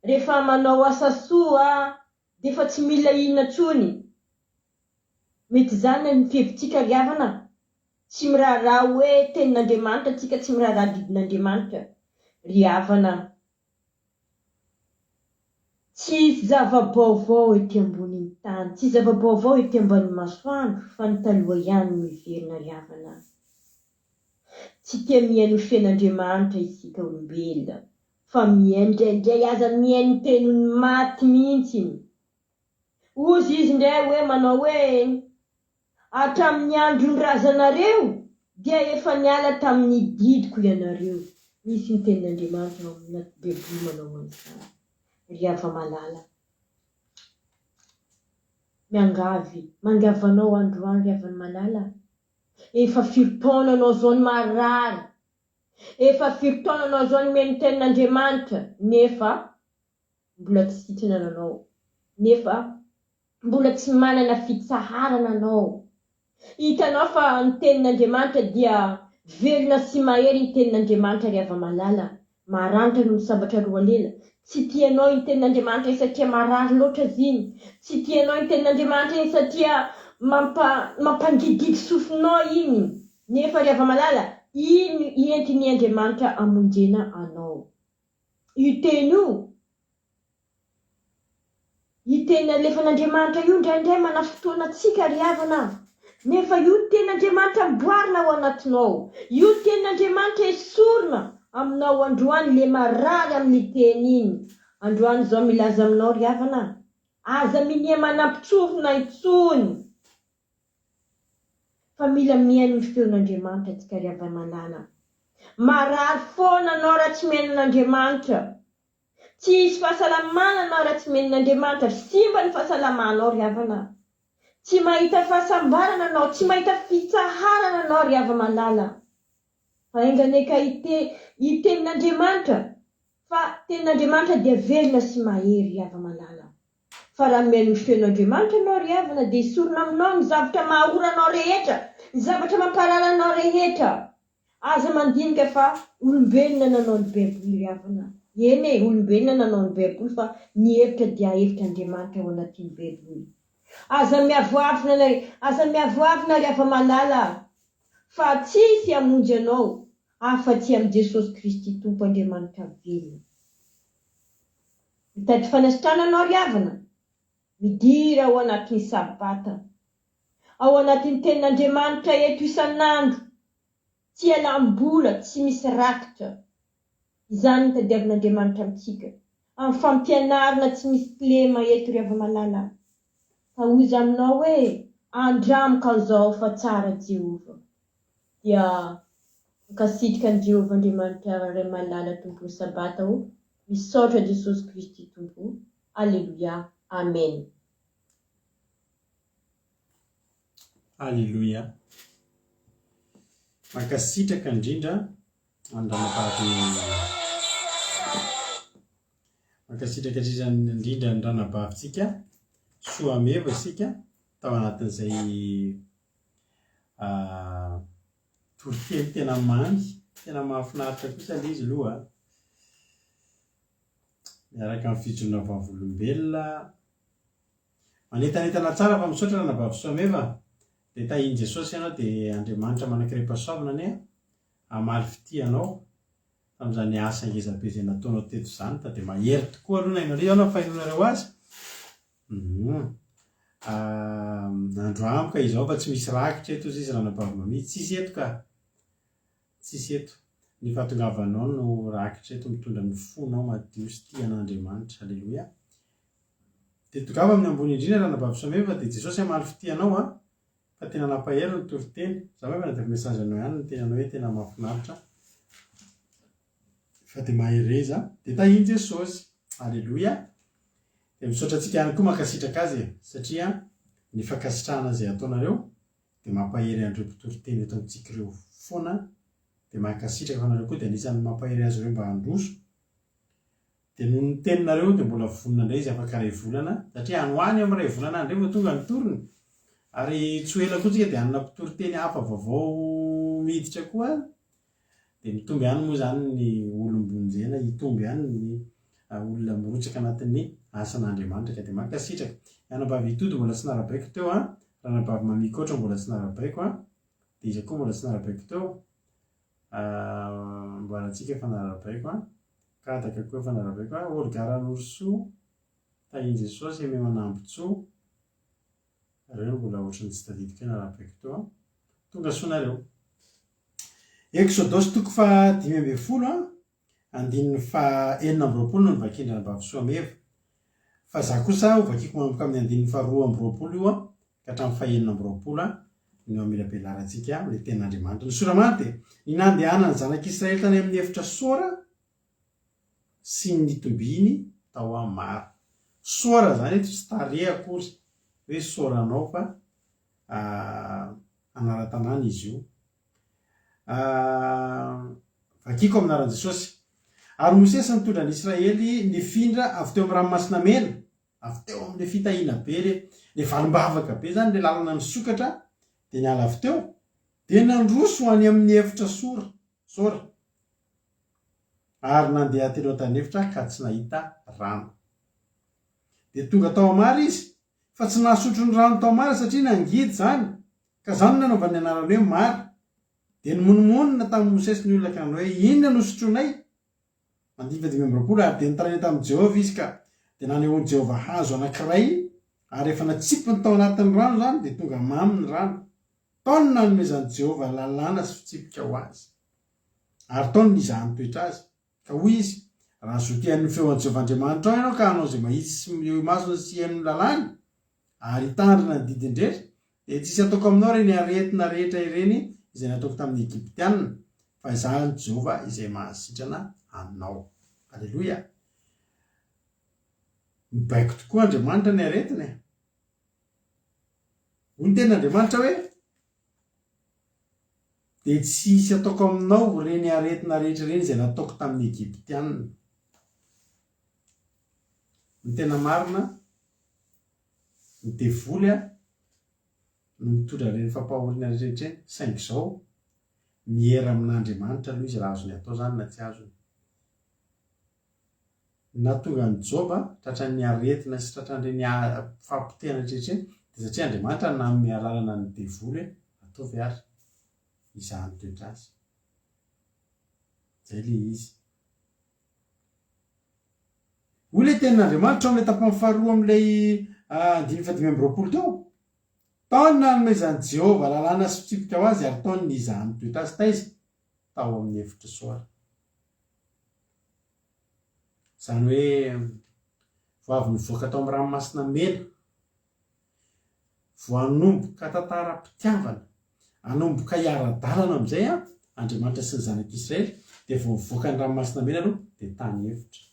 rehefa manao asa soa dia efa tsy mila inona tsony. Mety zany ny fihevitsika ry havana. Tsy miraharaha hoe tenin'Andriamanitra tsika, tsy miraharaha didin'Andriamanitra ry havana. Tsy zava-baovao ety ambonin'ny tany, tsy zava-baovao ety ambonin'ny masoandro, fa ny taloha ihany no iverina ry havana. Tsy tia mihaino fiain'Andriamanitra isika olombelona, fa mihaino indraindray aza mihaino tenony maty mihitsy. Ozy izy indray hoe manao hoe hatramin'ny andron'ny razanareo dia efa niala tamin'ny didiko ianareo. Misy ny tenin'Andriamanitra ao anaty Baiboly manao an'izany. Ry hava-malala. Mangavanao androany ry hava-malala. Efa firy-taona anao zao ny marary. Efa firy-taona anao zao ny mihaino tenin'Andriamanitra. Nefa mbola tsy sitrana anao. Nefa mbola tsy manana fitsaharana anao. Hitanao fa ny tenin'Andriamanitra dia velona sy mahery ny tenin'Andriamanitra ry hava-malala. Maranitra noho ny sabatra roa lela. Tsy tianao ny tenin'Andriamanitra iny satria marary loatra ziny. Tsy tianao ny tenin'Andriamanitra iny satria mampangididy sofinao iny. Nefa ry hava-malala, iny ientin'ny Andriamanitra amonjena anao. Io teny alefan'Andriamanitra io indraindray manafotoana antsika ry havana. Nefa io tenin'Andriamanitra miboarina ao anatinao. Io tenin'Andriamanitra esorina aminao androany le marary amin'ny teny iny. Androany zao milaza aminao ry havana. Aza minia manampitsofina intsony. Fa mila mihaino ny feon'Andriamanitra tsika ry hava-malala. Marary foana anao raha tsy mihaino n'Andriamanitra. Tsy hisy fahasalamana anao raha tsy mihaino n'Andriamanitra. Simba ny fahasalamanao ry havana. Tsy mahita fahasambarana anao, tsy mahita fitsaharana anao ry hava-malala. Fa enganeka itenin'Andriamanitra. Fa tenin'Andriamanitra dia velona sy mahery ry hava-malala. Fa raha mihaino ny feon'Andriamanitra anao ry havana dia esorina aminao ny zavatra mahahora anao rehetra, ny zavatra mamparara anao rehetra. Aza mandinika fa olombelona nanao ny Baiboly ry havana. Eny olombelona nanao ny Baiboly fa ny hevitra dia hevitr'Andriamanitra ao anatin'ny Baiboly. Aza miavoavina ry hava-malala. Fa tsisy hamonjy anao afa-tsy amin'i Jesosy Kristy Tompo Andriamanitra velona. Mitady fanasitrana anao ry havana. Midira ao anatin'ny sabata. Ao anatin'ny tenin'Andriamanitra eto isan'andro. Tsy alam-bola, tsy misy rakitra. Izany ny tadiavin'Andriamanitra amintsika. Amin'ny fampianarana tsy misy kilema eto ry hava-malala. Ka ozy aminao hoe andramoka zao fa tsara Jehova. Dia mikasitrika ny Jehova Andriamanitra ray malala tompony sabata ho. Misaotra Jesosy Kristy Tompo. Alleluia. Amen.
Alleluia. Mankasitraka indrindra indrindra ny ranabavitsika. Soa meva isika tao anatin'izay toroteny tena mamy, tena mahafinaritra kosa ilay izy aloha. Miaraka amin'ny fijona vavolombelona. Manetanetana tsara fa misaotra ranabavy soa meva. Dia tahian Jesosy ianao dia Andriamanitra manankirepasoavina anie hamaly fitianao amin'izany asa ngezabe izay nataonao teto izany. Dia mahery tokoa aloha nainareo ianao fahinonareo azy. Androany ka izao fa tsy misy rakitra eto izy ranabavy mamitsy. Tsisy eto ka. Tsisy eto. Ny fahatongavanao no rakitra eto mitondra ny fonao madio sy tian'Andriamanitra. Alleluia. Dia tongava amin'ny ambony indrindra ranabavy soa meva dia Jesosy hamaly fitianao fa tena nampahery ny toriteny. Za hoe manataka mesazy anao ihany ny tenanao hoe tena mahafinaritra. Fa dia mahereza dia tahian Jesosy. Alleluia. de misaotra antsika ihany koa mankasitraka azy satria ny fankasitrahana zay ataonareo de mampahery andreo mpitoroteny eto amintsika ireo foana de mankasitraka fanareo koa de anisan'ny mampahery azy ireo mba handroso de noho ny teninareo de mbola vonona indray izy afaka ray volana satria anoany amin'ny ray volana andreo fa tonga ny torony ary tsy ho ela koa tsika de anona mpitoroteny hafa vaovao miditra koa de mitomby ihany moa zany ny olombonjena hitomby ihany ny olona mirotsaka anatin'ny asan'Andriamanitra ka de mankasitraka ianabavy itody mbola tsy narabaiko teo ranabavy mamikoatra mbola tsy narabaiko de izy koa mbola tsy narabaiko teo mbola antsika efa narabaiko kadaka koa efa narabaiko Olgaran'Orso Tahin Jesosy Aimé Manambotso reo mbola ohatrany tsy tadidiko hoe narabaiko teo tonga soanareo Exodosy 5:10 andininy 4:20 no nivakindra nabavy Soameva fa za kosa ho vakiko manomboka amin'ny andininy 2:20 io ka hatramin'ny 4:20 no amila belarantsika le tenin'Andriamanitra. Ny soramanty ny nandehanany zanak'Israely tany amin'ny efitra sora sy ny nitombiny tao amara. Sora zany eto tsy tare akory hoe soranao fa anara-tanàna izy io. Vakiko amin'ny anaran'i Jesosy. Ary Mosesy nitondra ny Israely nifindra avy teo amin'ny ranomasina mena, avy teo amin'le fitahiana be le valim-bavaka be zany le lalana misokatra de niala avy teo de nandroso any amin'ny efitra sora ary nandeha telo tany efitra ka tsy nahita rano de tonga tao amara izy fa tsy nahasotro ny rano tao amara satria nangidy zany ka zany nanaovan'ny anarany hoe mara de nymonomonina tamin'ny Mosesy ny olona ka hoe inona no sotronay 20 ary de nitaraina tamin'i Jehovah izy ka de nanehoan'i Jehovah hazo anankiray ary efa natsipiny tao anatin'ny rano zany de tonga mamy ny rano taony nanomezan'i Jehovah lalàna sy fitsipika ho azy ary taony nizahany toetra azy ka hoy izy raha zotian'ny feon'i Jehovah Andriamanitra ao ianao ka hanao zay mahitsy sy masona sy hen'ny lalàny ary hitandrina ny didin-dretra de tsisy ataoko aminao reny aretina rehetra ireny izay nataoko tamin'ny Egyptianina fa izahany Jehovah izay mahasitrana aminao. Alleluia. Mibaiko tokoa Andriamanitra ny aretina hoy ny tenin'Andriamanitra hoe de tsy hisy ataoko aminao reny aretina rehetra reny izay nataoko tamin'ny Egyptianina. Ny tena marina ny devoly no mitondra reny fampahoriana rehetra saingy zao miera amin'Andriamanitra aloha izy raha azony atao zany na tsy azony. Na tonga ny Joba tratran'ny aretina sy tratran'ireny fampitehana rehetra de satria Andriamanitra nanome alalana ny devoly ataovy ary izahany toetra azy zay le izy. Hoy le tenin'Andriamanitra amin'ny tapany faharoa amin'ilay 5:20 teo taony nanomezan'i Jehovah lalàna sy fitsipika ho azy ary taony nizahany toetra azy taiza tao amin'ny efitra soara. Zany hoe voavy nivoaka tao amin'ny ranomasina mena voanomboka tantaram-pitiavana anomboka hiara-dalana amin'izay Andriamanitra sy ny zanak'Israely de vao mivoaka ny ranomasina mena aloha de tany efitra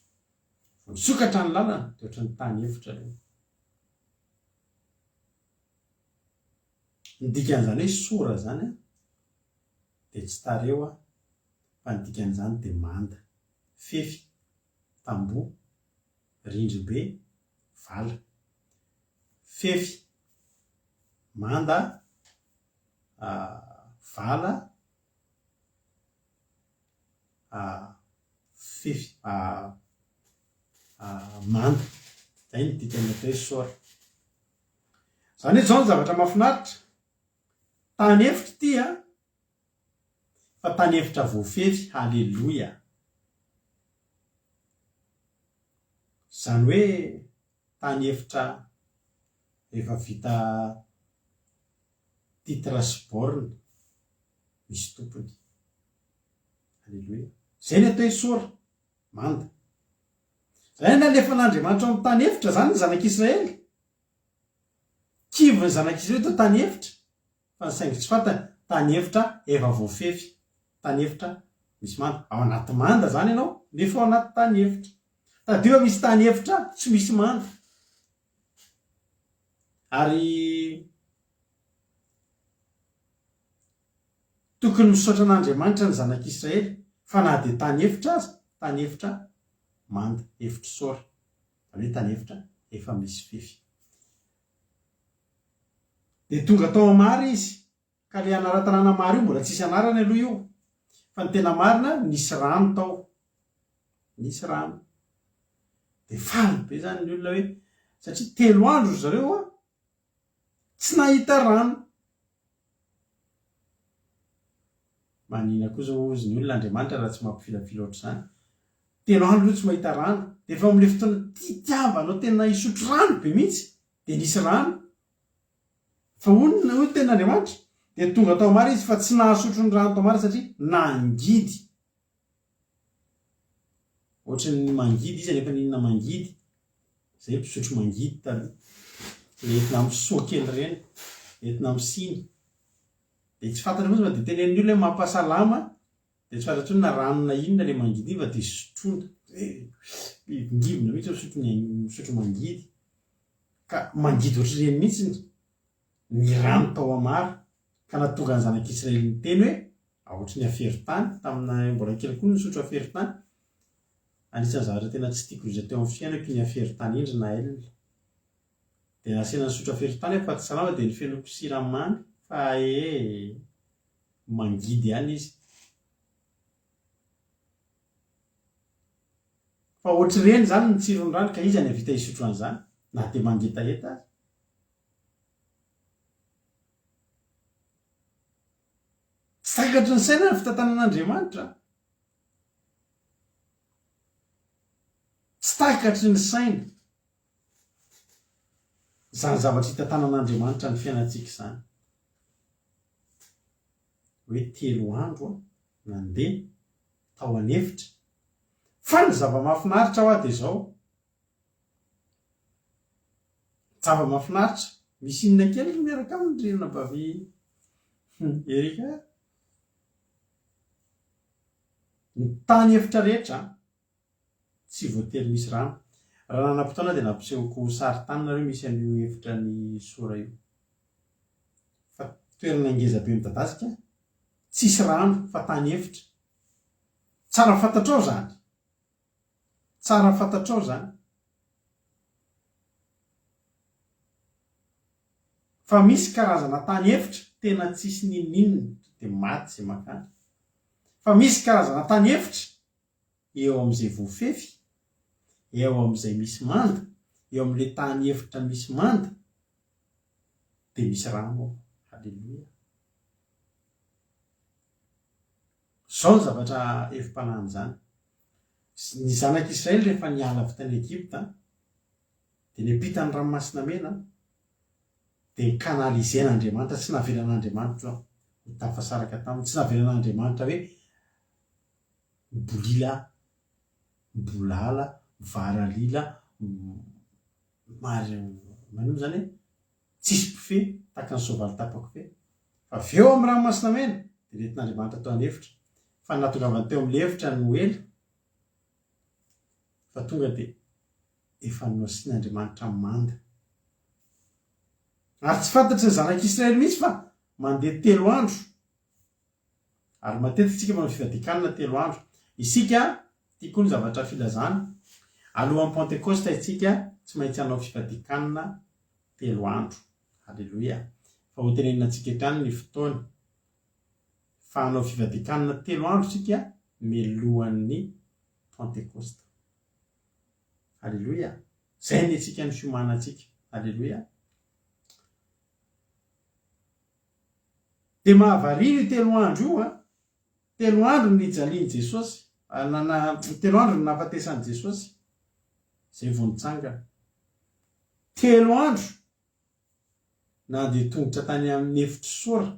vao nisokatra ny lalana de ohatran'ny tany efitra aloha. Ny dikan'izany hoe sora zany de tsy tareo fa ny dikan'izany de manda, fefy, tamboho, rindribe, vala. Fefy, manda, vala, fefy, manda. Zay ny dikan'ny atao hoe sora. Zany hoe zao ny zavatra mahafinaritra. Tany efitra ty fa tany efitra voafefy. Halleluia. Zany hoe tany efitra efa vita titre sy borne misy tompony. Halleluia. Zay ny atao hoe sora manda. Zay nalefan'Andriamanitra amin'ny tany efitra zany ny zanak'Israely. Kivy ny zanak'Israely tao tany efitra fa ny saingy tsy fantany tany efitra efa voafefy, tany efitra misy manda. Ao anaty manda zany ianao nefa ao anaty tany efitra. Tadeo misy tany efitra tsy misy manda ary tokony misaotra an'Andriamanitra ny zanak'Israely fa na dia tany efitra aza, tany efitra manda, efitra saora, hoe tany efitra efa misy fefy. Dia tonga tao Amary izy, ka le anaran-tanàna Mary io mbola tsisy anarany aloha io, fa ny tena marina nisy rano tao, nisy rano. Dia faly be zany ny olona hoe satria 3 andro zareo tsy nahita rano. Manina koa zao ozy ny olona Andriamanitra raha tsy mampifilafila ohatr'izany. 3 andro tsy mahita rano, dia efa amin'ilay fotoana tiavanao tena hisotro rano be mihitsy, dia nisy rano. Fa onona hoy tena Andriamanitra, dia tonga tao Mary izy fa tsy nahasotro ny rano tao Mary satria nangidy. Ohatrany mangidy izy rehefa ninona mangidy, zay mpisotro mangidy taloha, entina amin'ny soa kely ireny, entina amin'ny siny. Dia tsy fantatra moa dia tenen'ny olona hoe mampasalama, dia tsy fantatra hoe na rano na inona ilay mangidy fa dia sotroina. Ngivona mihitsy misotro mangidy. Ka mangidy ohatr'ireny mihitsy ny rano tao Amary, ka nahatonga ny zanak'Israely niteny hoe ohatry ny aferin-tany, tamina mbola kely koa nisotro aferin-tany. Anisan'ny zavatra tena tsy tiako izay teo amin'ny fiainako ny aferin-tany indry na elona. Dia nasina nisotro aferin-tany fa tsy salama dia ny fenoko siramamy, fa mangidy ihany izy. Fa ohatr'ireny zany ny tsiron'ny rano, ka izy any havita hisotro an'izany na dia mangetaheta azy. Sakatry ny saina ny fitantanan'Andriamanitra. Tsy takatry ny saina. Izany zavatra hitantanan'Andriamanitra ny fiainantsika izany. Hoe 3 andro nandeha tao an'efitra. Fa ny zava-mahafinaritra ho dia izao. Zava-mahafinaritra. Misy inona kely miaraka amin'ny rirona bavy Erika. Ny tany efitra rehetra tsy voatery misy rano. Raha nanam-potoana dia nampisehoko sary-tany nareo misy an'io efitra ny sora io. Fa toerana ngeza be midadasika, tsisy rano fa tany efitra. Tsara fantatrao zany. Tsara fantatrao zany. Fa misy karazana tany efitra tena tsisy ninninina dia maty izay makany. Fa misy karazana tany efitra eo amin'izay voafefy, eo amin'izay misy manda, eo amin'ilay tany efitra misy manda, dia misy rano ao. Halleluia. Izao ny zavatra efim-panahy izany. Ny zanak'Israely rehefa niala avy tany Egypta, dia niampita ny ranomasina mena, dia nikanalizen'Andriamanitra, tsy navelan'Andriamanitra ho tafasaraka taminy, tsy navelan'Andriamanitra hoe bolila, bolala, varalila, manimo zany hoe tsisy mpifehy tahaka ny soavaly tapako fe. Fa avy eo amin'ny ranomasina mena dia nentin'Andriamanitra tao an'efitra. Fa nahatongavany teo amin'ilay efitra ny Noely, fa tonga dia efa nosian'Andriamanitra manda. Ary tsy fantatry ny zanak'Israely mihitsy fa mandeha 3 andro. Ary matetika isika manao fivadikanana 3 andro. Isika tia koa ny zavatra filazana. Alohan'ny Pentecoste isika tsy maintsy hanao fivadikanana 3 andro. Halleluia. Fa hotenenina antsika etrany ny fotoana. Fa hanao fivadikanana 3 andro isika mialohan'ny Pentecoste. Halleluia. Zay ny antsika ny fiomanantsika. Halleluia. Dia mahavariny 3 andro io 3 andro ny nijaliany Jesosy. 3 andro ny nahafatesany Jesosy. Zay vao nitsangana. 3 andro na dia tongotra tany amin'ny efitra sora.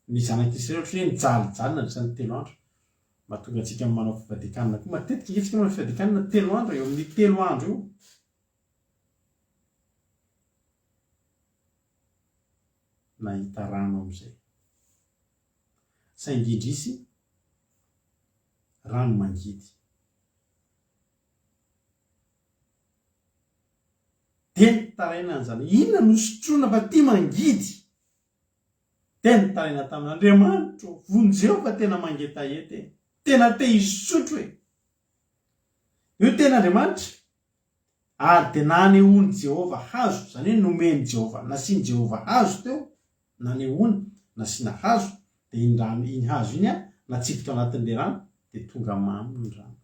Ny zanak'Israely ohatra hoe nijalijaly nandritran'ny 3 andro. Mahatonga antsika manao fivadikanana koa. Matetika isika manao fivadikanana 3 andro, eo amin'ny 3 andro io. Nahita rano amin'izay. Saingy indrisy rano mangidy. de nitarainany zany inona no sotroana fa ty mangidy de nitaraina tamin'Andriamanitro vonjeo fa tena mangetahety tena te hisotro e io tena Andriamanitra ary de nanehoany Jehova hazo zany hoe nomeny Jehova nasiany Jehova hazo teo nanehoany nasiana hazo de iny hazo iny natsipika ao anatin'le rano de tonga mamy ny rano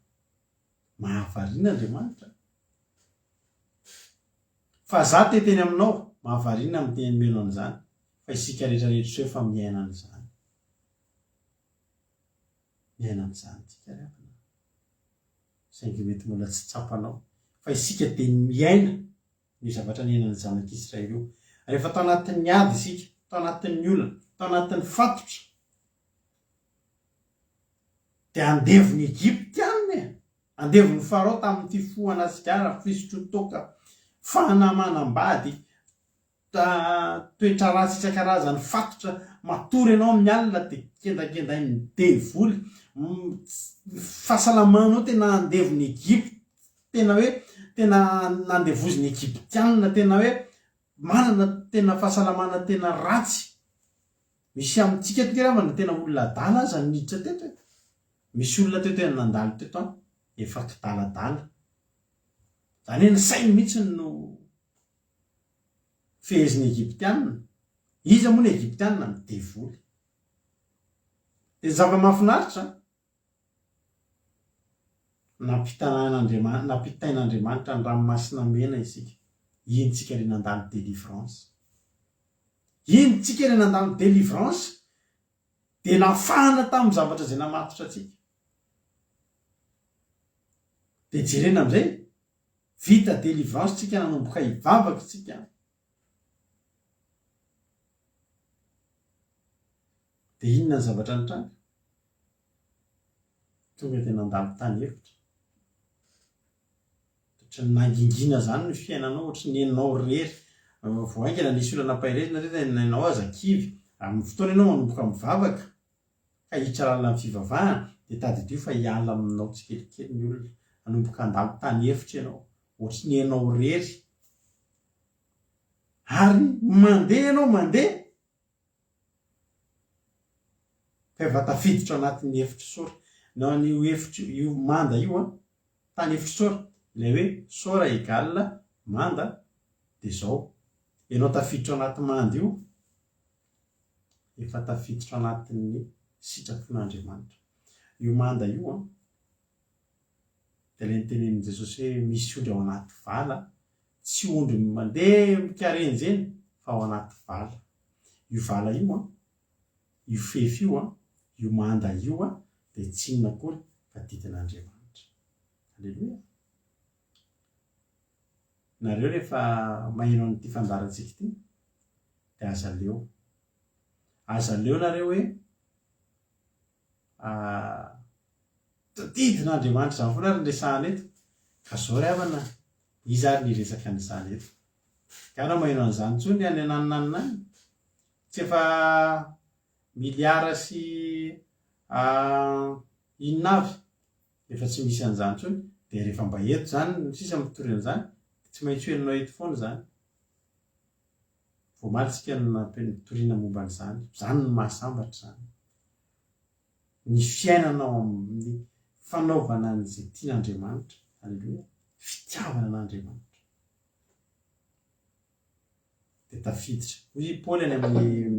mahavariana Andriamanitra fa za teteny aminao mahavariana amin'ny teny meno an'izany fa isika rehetrarehetra tsy hoe fa miaina an'izany tsika rehetra saingy mety mbola tsy tsapanao fa isika de miaina ny zavatra niainan'ny zanak'Israely io rehefa tao anatin'ny ady isika tao anatin'ny olana tao anatin'ny fatotra de andevony Egyptianina andevony Farao tamin'ity foanasikara fisotro toka fanamanambady toetra ratsy isan-karazany fatotra matory ianao amin'ny alina de kendakendainy devoly fahasalamanao tena andevony Egypte tena hoe tena nandevoziny Egyptianina tena hoe manana tena fahasalamana tena ratsy misy amintsika tokeravana tena olona adala aza niditra teto misy olona teto tena nandalo teto efa kidaladala zany hoe ny sainy mihitsy no feheziny Egyptianina izy moa ny Egyptianina ny devoly de zava-mahafinaritra napitain'Andriamanitra ny ranomasina mena isika iny tsika re nandalo délivrance iny tsika re nandalo délivrance de nafahana tamin'ny zavatra zay namatotra atsika de jerena am'izay vita délivrance tsika nanomboka hivavaka tsika de inona ny zavatra nitranga tonga de nandalo tany hevitra ohatry ny nangingina zany ny fiainanao ohatry ny enao rery voaingana nisy olana napahirezina teta enao aza kivy amin'ny fotoana ianao manomboka mivavaka ka hitrarana amin'ny fivavahana de tadidio fa hiala aminao tsikelikely ny olona anomboka andalo tany hevitra ianao ohatry ny enao rery ary mandeha ianao mandeha fa efa tafiditra anatin'ny efitra sora nao n'io efitra io manda io tany efitra sora ilay hoe sora égale manda de zao ianao tafiditra anaty manda io efa tafiditra anatin'ny sitrapon'Andriamanitra io manda io de le nitenen'i Jesosy hoe misy ondry ao anaty vala tsy ondry mandeha mikarenjeny fa ao anaty vala io vala io io fefy io manda io de tsy inona kory fa didin'Andriamanitra alleluia nareo rehefa maheno an'ity fandarantsika ity de aza leo nareo hoe didin'Andriamanitra zany foana ary nresahana eto ka zao ry havana izy ary niresaka n'izany eto ka anao maheno an'izany tsony any ananinaniny tsy efa miliara sy inona avy efa tsy misy an'izany tsony de rehefa mba eto zany sisa mitorina an'izany tsy maintsy hoeninao eto foana zany voamalitsika nitorina momba an'izany zany ny mahasambatra zany ny fiainanao amin'ny fanaovana an'izay tian'Andriamanitra alleluia fitiavana an'Andriamanitra de tafiditra hoy Paoly any amin'ny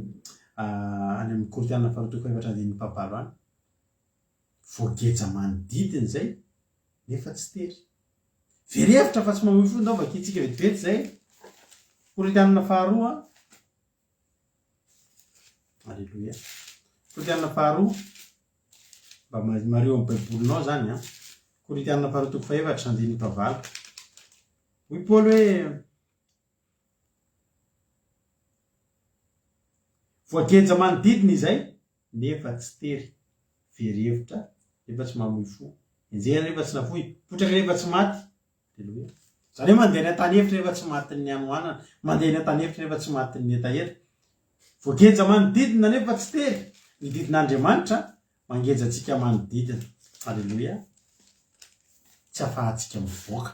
Korintianina faharoa toko efatra andininy mpabalo any voageja manodidina zay nefa tsy tery very hevitra fa tsy mamoy fo ndao vakitsika vetivety zay Korintianina faharoa alleluia Korintianina faharoa mba mareo amin'ny baibolinao zany Korintianina faharoa toko faefatra andininy mpabalo hoy Paoly hoe voageja manodidina izay nefa tsy tery very hevitra nefa tsy mamoy fo enjehana nefa tsy nafoy potraky nefa tsy maty alleluia zany hoe mandeha ny an-tany hevitra nefa tsy matin'ny anoanana mandeha ny an-tany hevitra nefa tsy matin'ny etaeta voageja manodidina nefa tsy tery ny didin'Andriamanitra mangeja antsika manodidina alleluia tsy afahantsika mivoaka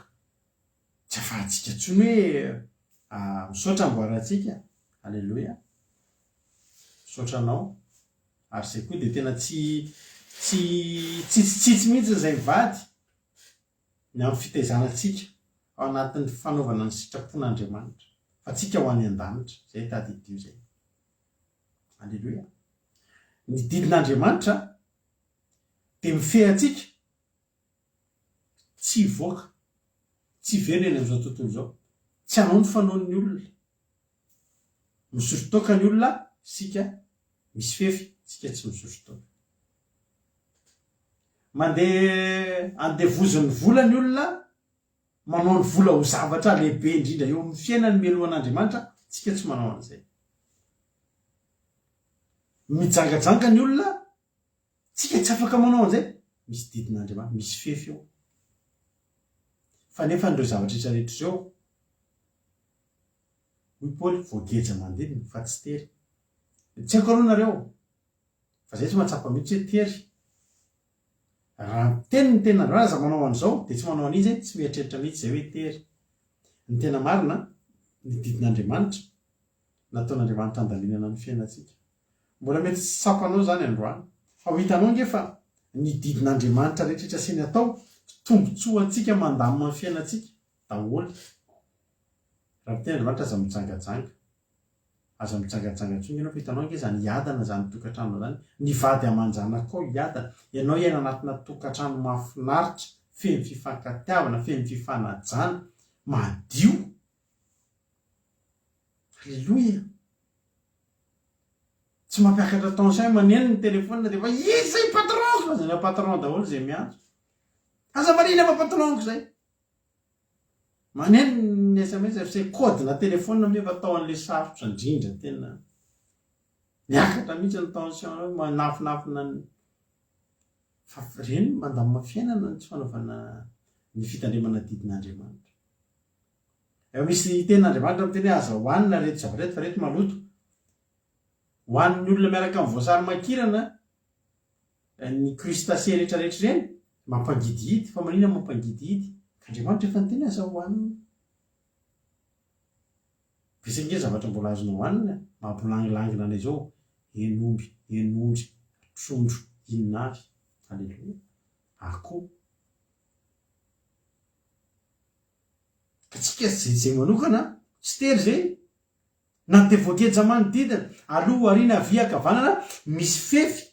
tsy afahantsika tsony hoe misaotra amboarantsika. Alleloia, misaotranao. Ary zay koa de tena tsitsitsitsy mihitsy zay vady ny amin'ny fitaizanantsika ao anatin'ny fanaovana ny sitrapon'Andriamanitra fa tsika ho any an-danitra zay tady dio zay. Alleloia. Ny didin'Andriamanitra de mifehy atsika tsy voaka, tsy very eny am'izao tontolo zao, tsy hanao ny fanaon'ny olona, misotro toaka ny olona, sika misy fefy, sika tsy misotro toaka. Mandeha andevozon'ny vola ny olona, manao ny vola ho zavatra lehibe indrindra eo amin'ny fiainany mialohan'Andriamanitra, sika tsy manao an'izay. Mijangajanga ny olona, sika tsy afaka manao an'izay, misy didin'Andriamanitra, misy fefy eo. Fa nefa n'ireo zavatra rehetra zao, hoy Paoly, voageja mandidina fa tsy tery. Tsy haiko aloha nareo, fa zay tsy mahatsapa mihitsy hoe tery. Raha ny tena raza manao an'izao de tsy manao an'izy, tsy mieritreritra mihitsy zay hoe tery. Ny tena marina, ny didin'Andriamanitra, nataon'Andriamanitra andaminana ny fiainantsika. Mbola mety tsy sapanao zany androany, fa ho hitanao ngefa ny didin'Andriamanitra rehetra aseny atao, tombotsoantsika mandamina ny fiainantsika daholo. Raha tena Andriamanitra aza mijangajanga, aza mijangajanga tsony ianao, fa hitanao nge zany iadana zany tokantrano zany, ny vady aman-janakao iadana, ianao iana anatina tokantrano mahafinaritra, feno fifankatiavana, feno fifanajana, madio. Alleloia. Tsy mampiakatra tension maneno ny telefona de fa izay patronko, zany patron daholo zay miantso. Aza marina fa patronko zay. Maneno ny SMS fa kodina telefona me fa atao an'le sarotra indrindra tena. Miakatra mihitsy ny tension, manafinafina ny fa reny mandamina fiainana ny tsy fanaovana ny fitandremana didin'Andriamanitra. Eo misy ten'Andriamanitra miteny hoe aza hoanina reto zavatra reto fa reto maloto. Hoan'ny olona miaraka amin'ny voasary makirana, ny crustacés rehetrarehetra ireny, mampangidihidy, fa manina mampangidihidy. Ka Andriamanitra efa niteny aza hoanina. Visy zavatra mbola azonao hoanina, mampilangilangira anay zao, hen'omby, hen'ondry, trondro, inona avy. Alleluia. Akoho. Ka tsika zay manokana, tsy tery zay. Na te voageja manodidina, aloha arina avia kavanana, misy fefy.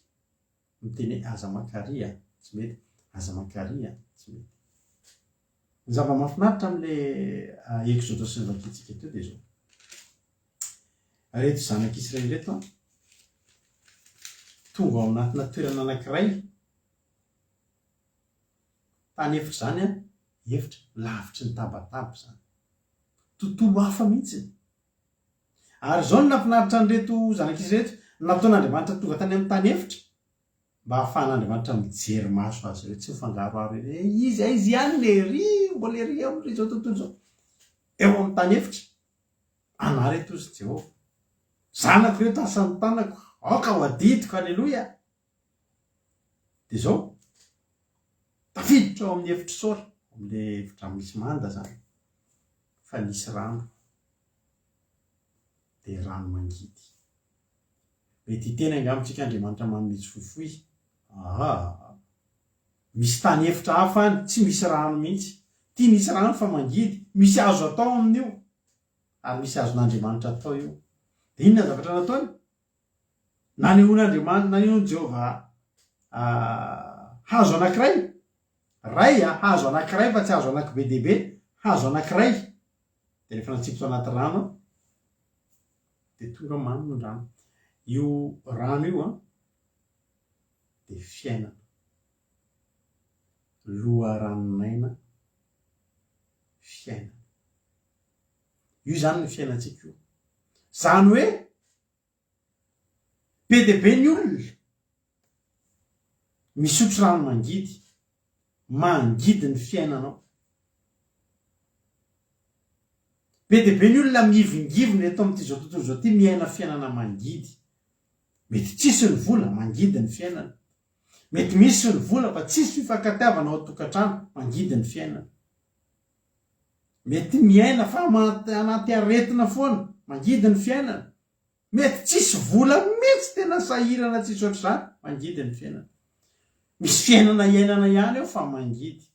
Miteny aza makaria, tsy mety. Aza makaria, tsy mety. Ny zava-mahafinaritra amin'le Exodus sy ny vakitsika teo dia zao. Reto zanak'Israely reto tonga ao anatina toerana anankiray, tany efitra zany efitra lavitry ny tabataba zany. Tontolo hafa mihitsy. Ary zao no nafinaritra an'ireto zanak'Israely reto, nataon'Andriamanitra tonga tany amin'ny tany efitra, mba ahafahan'Andriamanitra mijery maso azy ireo, tsy mifangaroaro izy ihany le ry, mbola ery amin'ny zao tontolo zao. Eo amin'ny tany efitra, ana reto izy Jehovah. Zanako reto asan'ny tanako, aoka ho adidiko, alleloia. De zao, tafiditra ao amin'ny efitra sora, amin'le efitra misy manda zany, fa nisy rano. De rano mangidy. Mety tena angamitsika Andriamanitra manitsy foifoy. Misy tany efitra hafa any, tsy misy rano mihitsy. Tia misy rano fa mangidy, misy azo atao amin'io. Ary misy azon'Andriamanitra atao io. De inona zavatra nataony? Nanehoan'Andriamanitra, nanehoan'i Jehovah hazo anankiray. Hazo anankiray fa tsy hazo anankibe dehibe, hazo anankiray. De rehefa natsipitra anaty rano, de tonga manony rano. Io rano io de fiainana. Loha ranonaina, fiainana. Io zany ny fiainantsika io. Zany hoe be dia be ny olona misotro rano mangidy, mangidy ny fiainanao. Be dia be ny olona mivingivina eto amin'ity zao tontolo zao ty miaina fiainana mangidy. Mety tsisy ny vola, mangidy ny fiainana. Mety misy ny vola fa tsisy fifankatiavana ao tokantrano, mangidy ny fiainana. mety miaina fa anaty aretina foana mangidy ny fiainana, mety tsisy vola mihitsy tena sahirana tsisy ohatr'izany mangidy ny fiainana. Misy fiainana iainana ihany eo fa mangidy.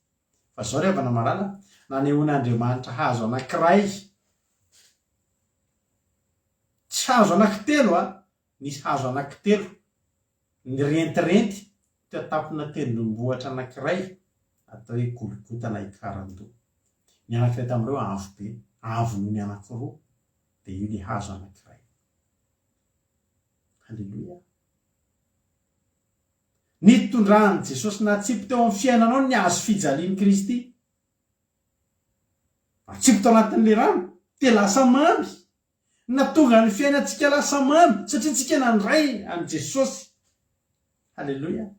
Fa zao ry havana marana, nanehoan'Andriamanitra hazo anankiray, tsy hazo anankitelo nisy hazo anankitelo nirentirenty teo tampona tendrombohitra anankiray atao hoe Golgota ikarandoha. Ny anankiray tamin'ireo avo be, avo noho ny anankiroa, dia io ny hazo anankiray. Halleluia. Nitondrany Jesosy natsipy teo amin'ny fiainanao ny hazo fijalian'i Kristy. Atsipy tao anatin'le rano, te lasa mamy. Natonga ny fiainantsika lasa mamy satria tsika nandray an' Jesosy. Halleluia.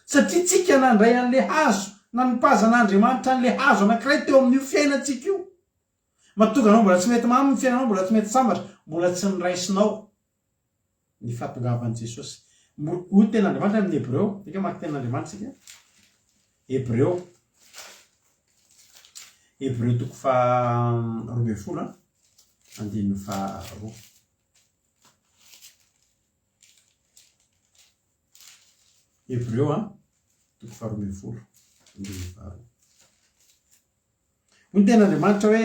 Satria tsika nandray an'le hazo, nanipazan'Andriamanitra an'le hazo anankiray teo amin'io fiainantsika io. Mahatonga anao mbola tsy mety mamy ny fiainanao, mbola tsy mety sambatra, mbola tsy niraisinao ny fahatongavan'i Jesosy. Hoy ten'Andriamanitra amin'ny Hebreo, dika maky ten'Andriamanitra sika. Hebreo 12 andininy faharoa. Hebreo 12 andininy faharoa. Hoy ten'Andriamanitra hoe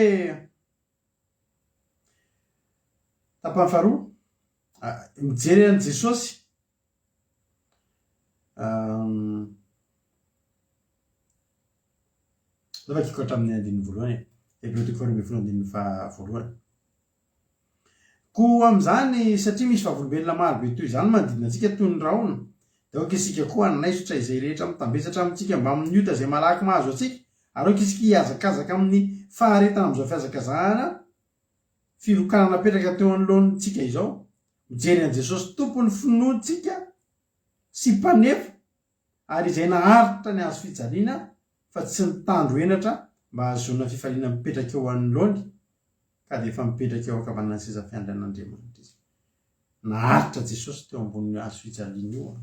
tapany faharoa, mijery an' Jesosy zavakiko hatramin'ny andininy voalohany. Hebreo 12 andininy fahavoloany. Ko amin'izany satria misy vavolombelona marobe toy izany manodidina antsika toy ny rahona, dia aoka isika koa hanaisotra izay rehetra mitambesatra amintsika mba amin'ny ota izay malaky mahazo antsika, ary aoka isika hiazakazaka amin'ny faharetana amin'izao fiazakazahana filokana napetraka teo anoloantsika izao, mijery an' Jesosy tompony finoantsika sy mpanefa, ary izay naharitra ny hazo fijaliana fa tsy nitandro enatra mba hahazoana fifaliana mipetraka eo anoloany, ka dia efa mipetraka eo ankavanana ny seza fiandrian'Andriamanitra izy. Naharitra Jesosy teo ambonin'ny hazo fijaliana io.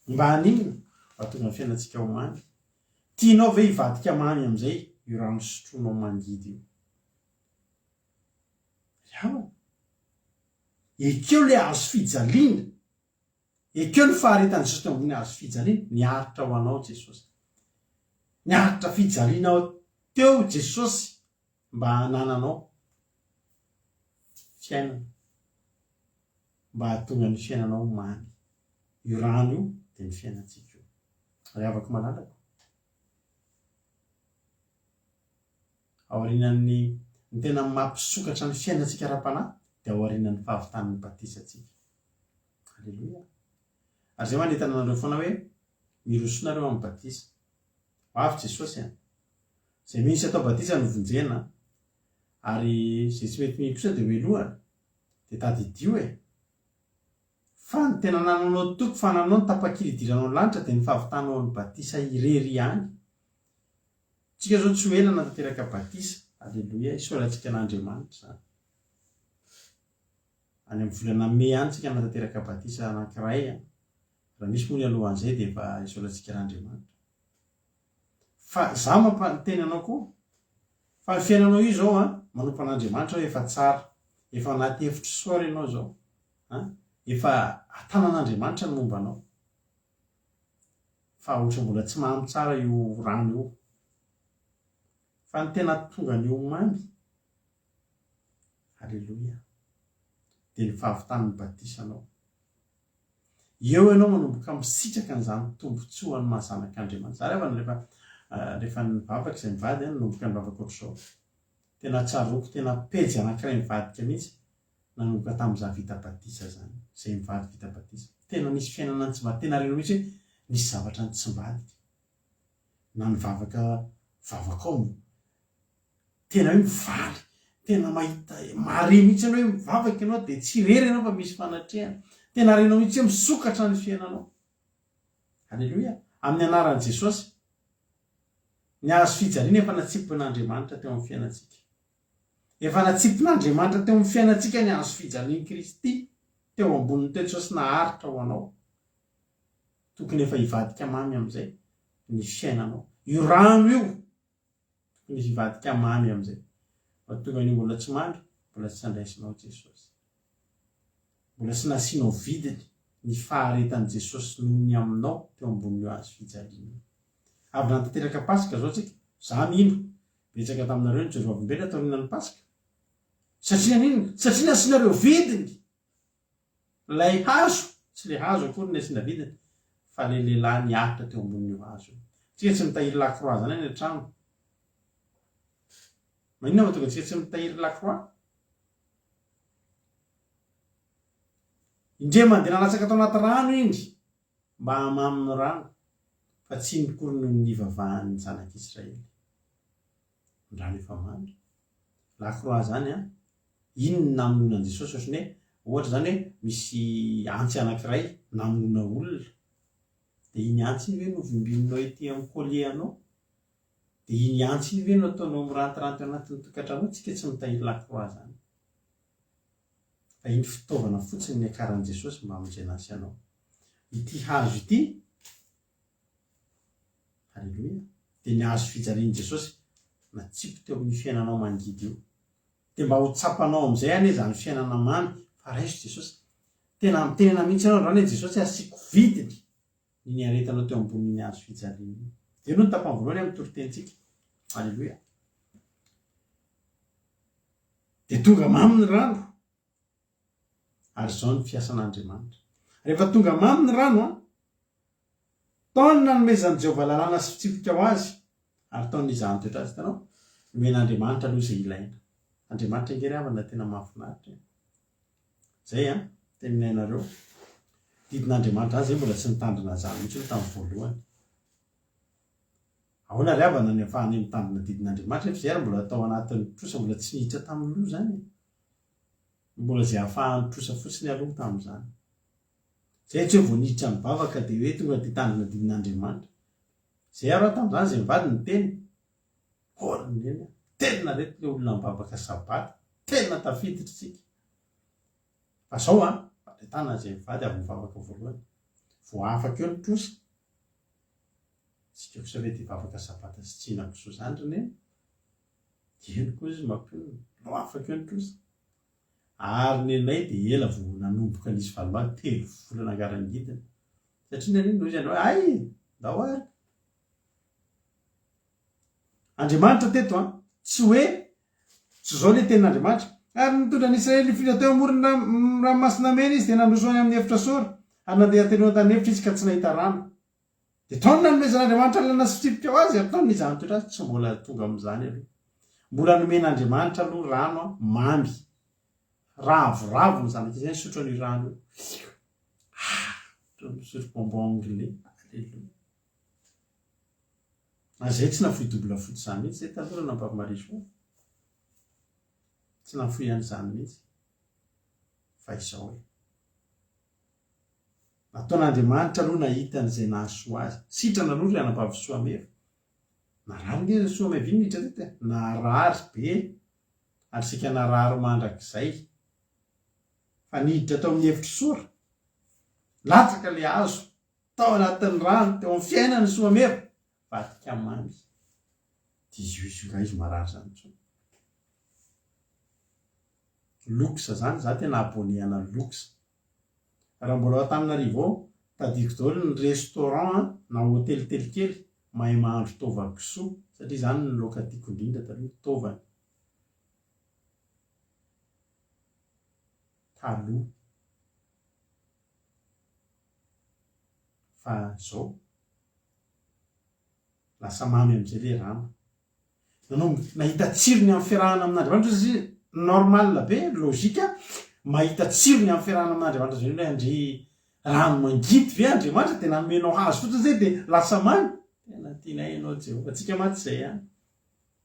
Mba haninona? Hahatonga ny fiainantsika ho mamy. Tianao ve hivadika mamy amin'izay io rano sotroinao mangidy io? Iao. Ekeo le hazo fijaliana. Ekeo ny faharetany Jesosy teo ambony hazo fijaliana, niharitra ho anao Jesosy. Niharitra fijaliana teo Jesosy mba hanananao fiainana, mba hahatonga ny fiainanao mamy. Io rano io dia ny fiainantsika io. Ary avako malalako. Aorinan'ny ny tena mampisokatra ny fiainantsika ara-panahy dia aorinan'ny fahavitan'ny batisantsika. Halleluia. Ary zay manentana anareo foana hoe mirosonareo amin'ny batisa. Avy Jesosy izay misy atao batisa no vonjena, ary izay tsy mety kosa dia hoelohana dia tadidio fa ny tena nananao toko fa nanao ny tapakilidiranao ny lanitra dia ny fahavitanao ny batisa irery ihany. Tsika zao tsy ho ela natateraka batisa. Halleluia. Isolatsika n'Andriamanitra zany. Any amin'ny volana May any tsika natateraka batisa anankiray. Raha misy moa ny alohan'izay dia efa isolatsika n'Andriamanitra. Fa za mampanteny anao koa fa ny fiainanao io zao manompo an'Andriamanitra hoe efa tsara, efa anaty hevitry soa ianao zao, efa atanan'Andriamanitra ny momba anao, fa ohatra mbola tsy mamy tsara io rano io, fa ny tena tonga ny eo mamy. Halleluia. Dia ny fahavitan'ny batisanao. Eo ianao manomboka misitraka n'izany tombotsoa ny mahazanak'Andriamanitra. Zary rehefa nivavaka izay mivady nanomboka nivavaka ohatr'izao. Tena tsaroko, tena pejy anankiray mivadika mihitsy nanomboka tamin'iza vita batisa zany. Izay mivady vita batisa. Tena nisy fiainana tsy mbady. Tena reno mihitsy hoe nisy zavatra ny tsy mbadika. Na nivavaka vavakao. Tena hoe mivaly. Tena mahita mare mihitsy ianao hoe mivavaka ianao dia tsy rery ianao fa misy fanatrehana. Tena renao mihitsy hoe misokatra ny fiainanao. Halleluia. Amin'ny anaran'i Jesosy. Ny hazo fijaliana efa natsipin'Andriamanitra teo amin'ny fiainantsika. Efa natsipin'Andriamanitra teo amin'ny fiainantsika ny hazo fijalian'i Kristy teo amboniny teo Jesosy naharitra ho anao. Tokony efa hivadika mamy amin'izay ny fiainanao. io rano io misy vadika mamy am'izay tonga ny mbola tsy mandry mbola tsy andraisinao Jesosy mbola tsy nasianao vidiny ny faharetan'i Jesosy noho ny aminao teo ambonin'io azo fijaliana avy nantanteraka pasika zao tsika za mino betsaka taminareo ny Jerovaombena atao ninany pasika satria ninona satria nasianareo vidiny lay hazo tsy le hazo akory ny asiana vidiny fa le lehilahy niaritra teo ambonin'io hazo tsika tsy mitahiry lakroa zany any an-trano maninona mahatonga tsika tsy mitahiry lakroa indre mandeha nalatsaka atao anaty rano indry mba hamaminy rano fa tsy nikory noho ny vavahan'ny zanak'Israely ndrano efa mandry lakroa zany a iny namononan Jesosy ohatrany hoe ohatra zany hoe misy antsy anankiray namonona olona de iny antsy iny ve no vimbininao ety amin'ny collier-anao de iny antsy iny ve no ataonao mirantiranty anatin'ny tokantrano tsika tsy mitahiry lakroa zany fa iny fitaovana fotsiny ny akaran'i Jesosy mba hamonjena anao ity hazo ity halleluia de ny hazo fijalian'i Jesosy natsipo teo amin'ny fiainanao mangidy io de mba ho tsapanao am'izay ane zany fiainana mamy fa raiso Jesosy tena mitenena mihitsy anao rany hoe Jesosy asiako vidiny ny aretanao teo ambonin'ny hazo fijaliana de no ny tapany voalohany amin'ny toritentsika halleluia de tonga mamy ny rano ary zao ny fiasan'Andriamanitra rehefa tonga mamy ny rano a taony nanomezan'i Jehovah lalàna sy fitsipika ho azy ary taony izahany toetra azy tanao nomen'Andriamanitra aloha izay ilaina Andriamanitra ingery avana tena mahafinaritra zay a teninay nareo didin'Andriamanitra zany zay mbola tsy nitandrina zany mihitsy io tamin'ny voalohany ahoana ry avana ny ahafahany mitandrina didin'Andriamanitra fa zay ary mbola atao anatin'ny trosa mbola tsy nihitra tamin'io zany mbola zay ahafahany trosa fotsiny aloha tamin'izany zay tsy hoe vao nihitra mivavaka de hoe tonga de tandrina didin'Andriamanitra zay ary tamin'izany zay mivady ny teny oriny eny tena reto le olona mivavaka sabata tena tafiditra tsika fa zao a faletana zay mivady avy mivavaka voalohany vo afaka eo ny trosa tsika kosa hoe de vavaka sabata sy tsy inakoso zany reny eny koa izy mampionona no afaka eo ny trosa ary nenay de ela vo nanomboka nisy valomany 3 volana angarangidina satria naniny noho izy andro ay ndao ary Andriamanitra teto a tsy hoe tsy zao le tenin'Andriamanitra ary nitondra n'Israely fila teo amorona ranomasina mena izy de nandrosoany amin'ny efitra sora ary nandeha telo an-tany efitra izy ka tsy nahita rano de taony nanomezan'Andriamanitra lalàna sy fitsipika ho azy ary taony izany toetra azy tsy mbola tonga am'izany aloha mbola nomen'Andriamanitra aloha rano a mamy ravoravo ny zanak'izay nisotro an'io rano io misotro bonbon anglais alleluia na zay tsy nafoy dobla foty zany mihitsy zay talorana mpavimariso tsy nafoy an'izany mihitsy fa izao hoe nataon'Andriamanitra aloha nahita an'izay nahasoa azy sitrana aloha ry anam-pavisoa meva narary nge soa meviny nitra tety narary be ary sika narary mandrak'izay fa niditra tao amin'ny efitra sora latsaka le azo tao anatin'ny rano teo amin'ny fiainany soa meva vadika mamy dizuizuga izy marary zany tso loksa zany za tena abonehana loksa raha mbola ao Antananarivo ao tadiko daholo ny restaurant na hôtely telikely mahay mahandro tovakisoa satria zany ny laoka tiako indrindra taloha tovany taloha fa zao lasa mamy am'izay le rano nanao nahita tsirony amin'ny fiarahana amin'Andriamanitra satria normal be logika mahita tsirony amin'ny fiarahana amin'Andriamanitra zay hoe andry rano mangidy ve Andriamanitra de nanomenao hazo fotsiny zay de lasa mamy tena tianay ianao Jehova atsika maty zay any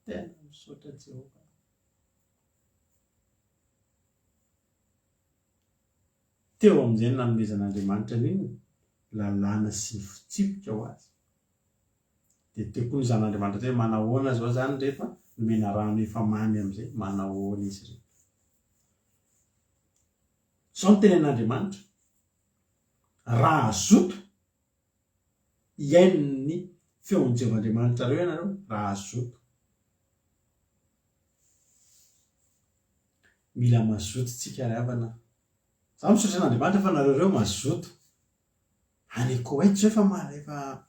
tena misaotra Jehova teo amin'izay nanomezan'Andriamanitra niny lalàna sy ny fitsipika ho azy de teo koa ny zan'Andriamanitra hoe manahoana zao zany rehefa nomena rano efa mamy am'izay manahoana izy rehefa zao ny tenen'Andriamanitra raha azoto iainony feon'ny Jehovandriamanitra reo ianareo raha azoto. Mila mazoto tsika ry havana. Za misaotra an'Andriamanitra fa nareo reo mazoto. Any Koweït zao efa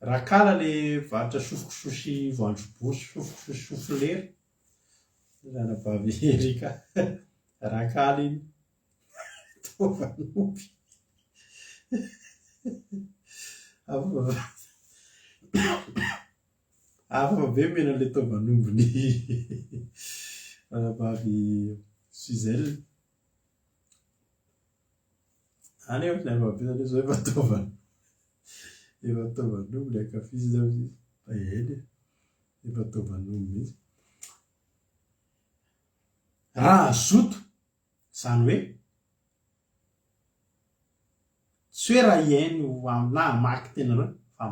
rakala le varotra sofokososy voanjobosy sofokososy soflery ranabavy Erika rakala iny tovanopy afa be mena le tovanombony ranabavy Suzelle any ohatra navabizany zao efa tovanombo le akafizy zao izy eny efa tovanombo izy raha azoto zany hoe tsy hoe raha iainy na hamaky tenareo fa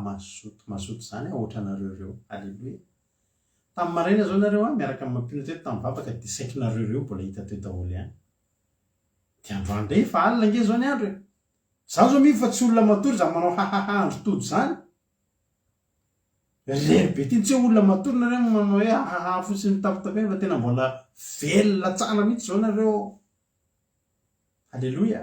mazoto zany ohatra nareo reo. Alleluia. Tamin'ny maraina zao nareo miaraka amin'ny mampino teto tamin'ny vavaka de saikinareo reo mbola hita teo daholo ihany. De androany ndray fa alina nge zao ny andro e. Zaho zao mifa tsy olona matory za manao hahaha andro todo zany. Rery be ty tsy hoe olona matory nareo manao hoe hahaha fotsiny mitapitapy fa tena mbola velona tsara mihitsy zao nareo. Alleluia.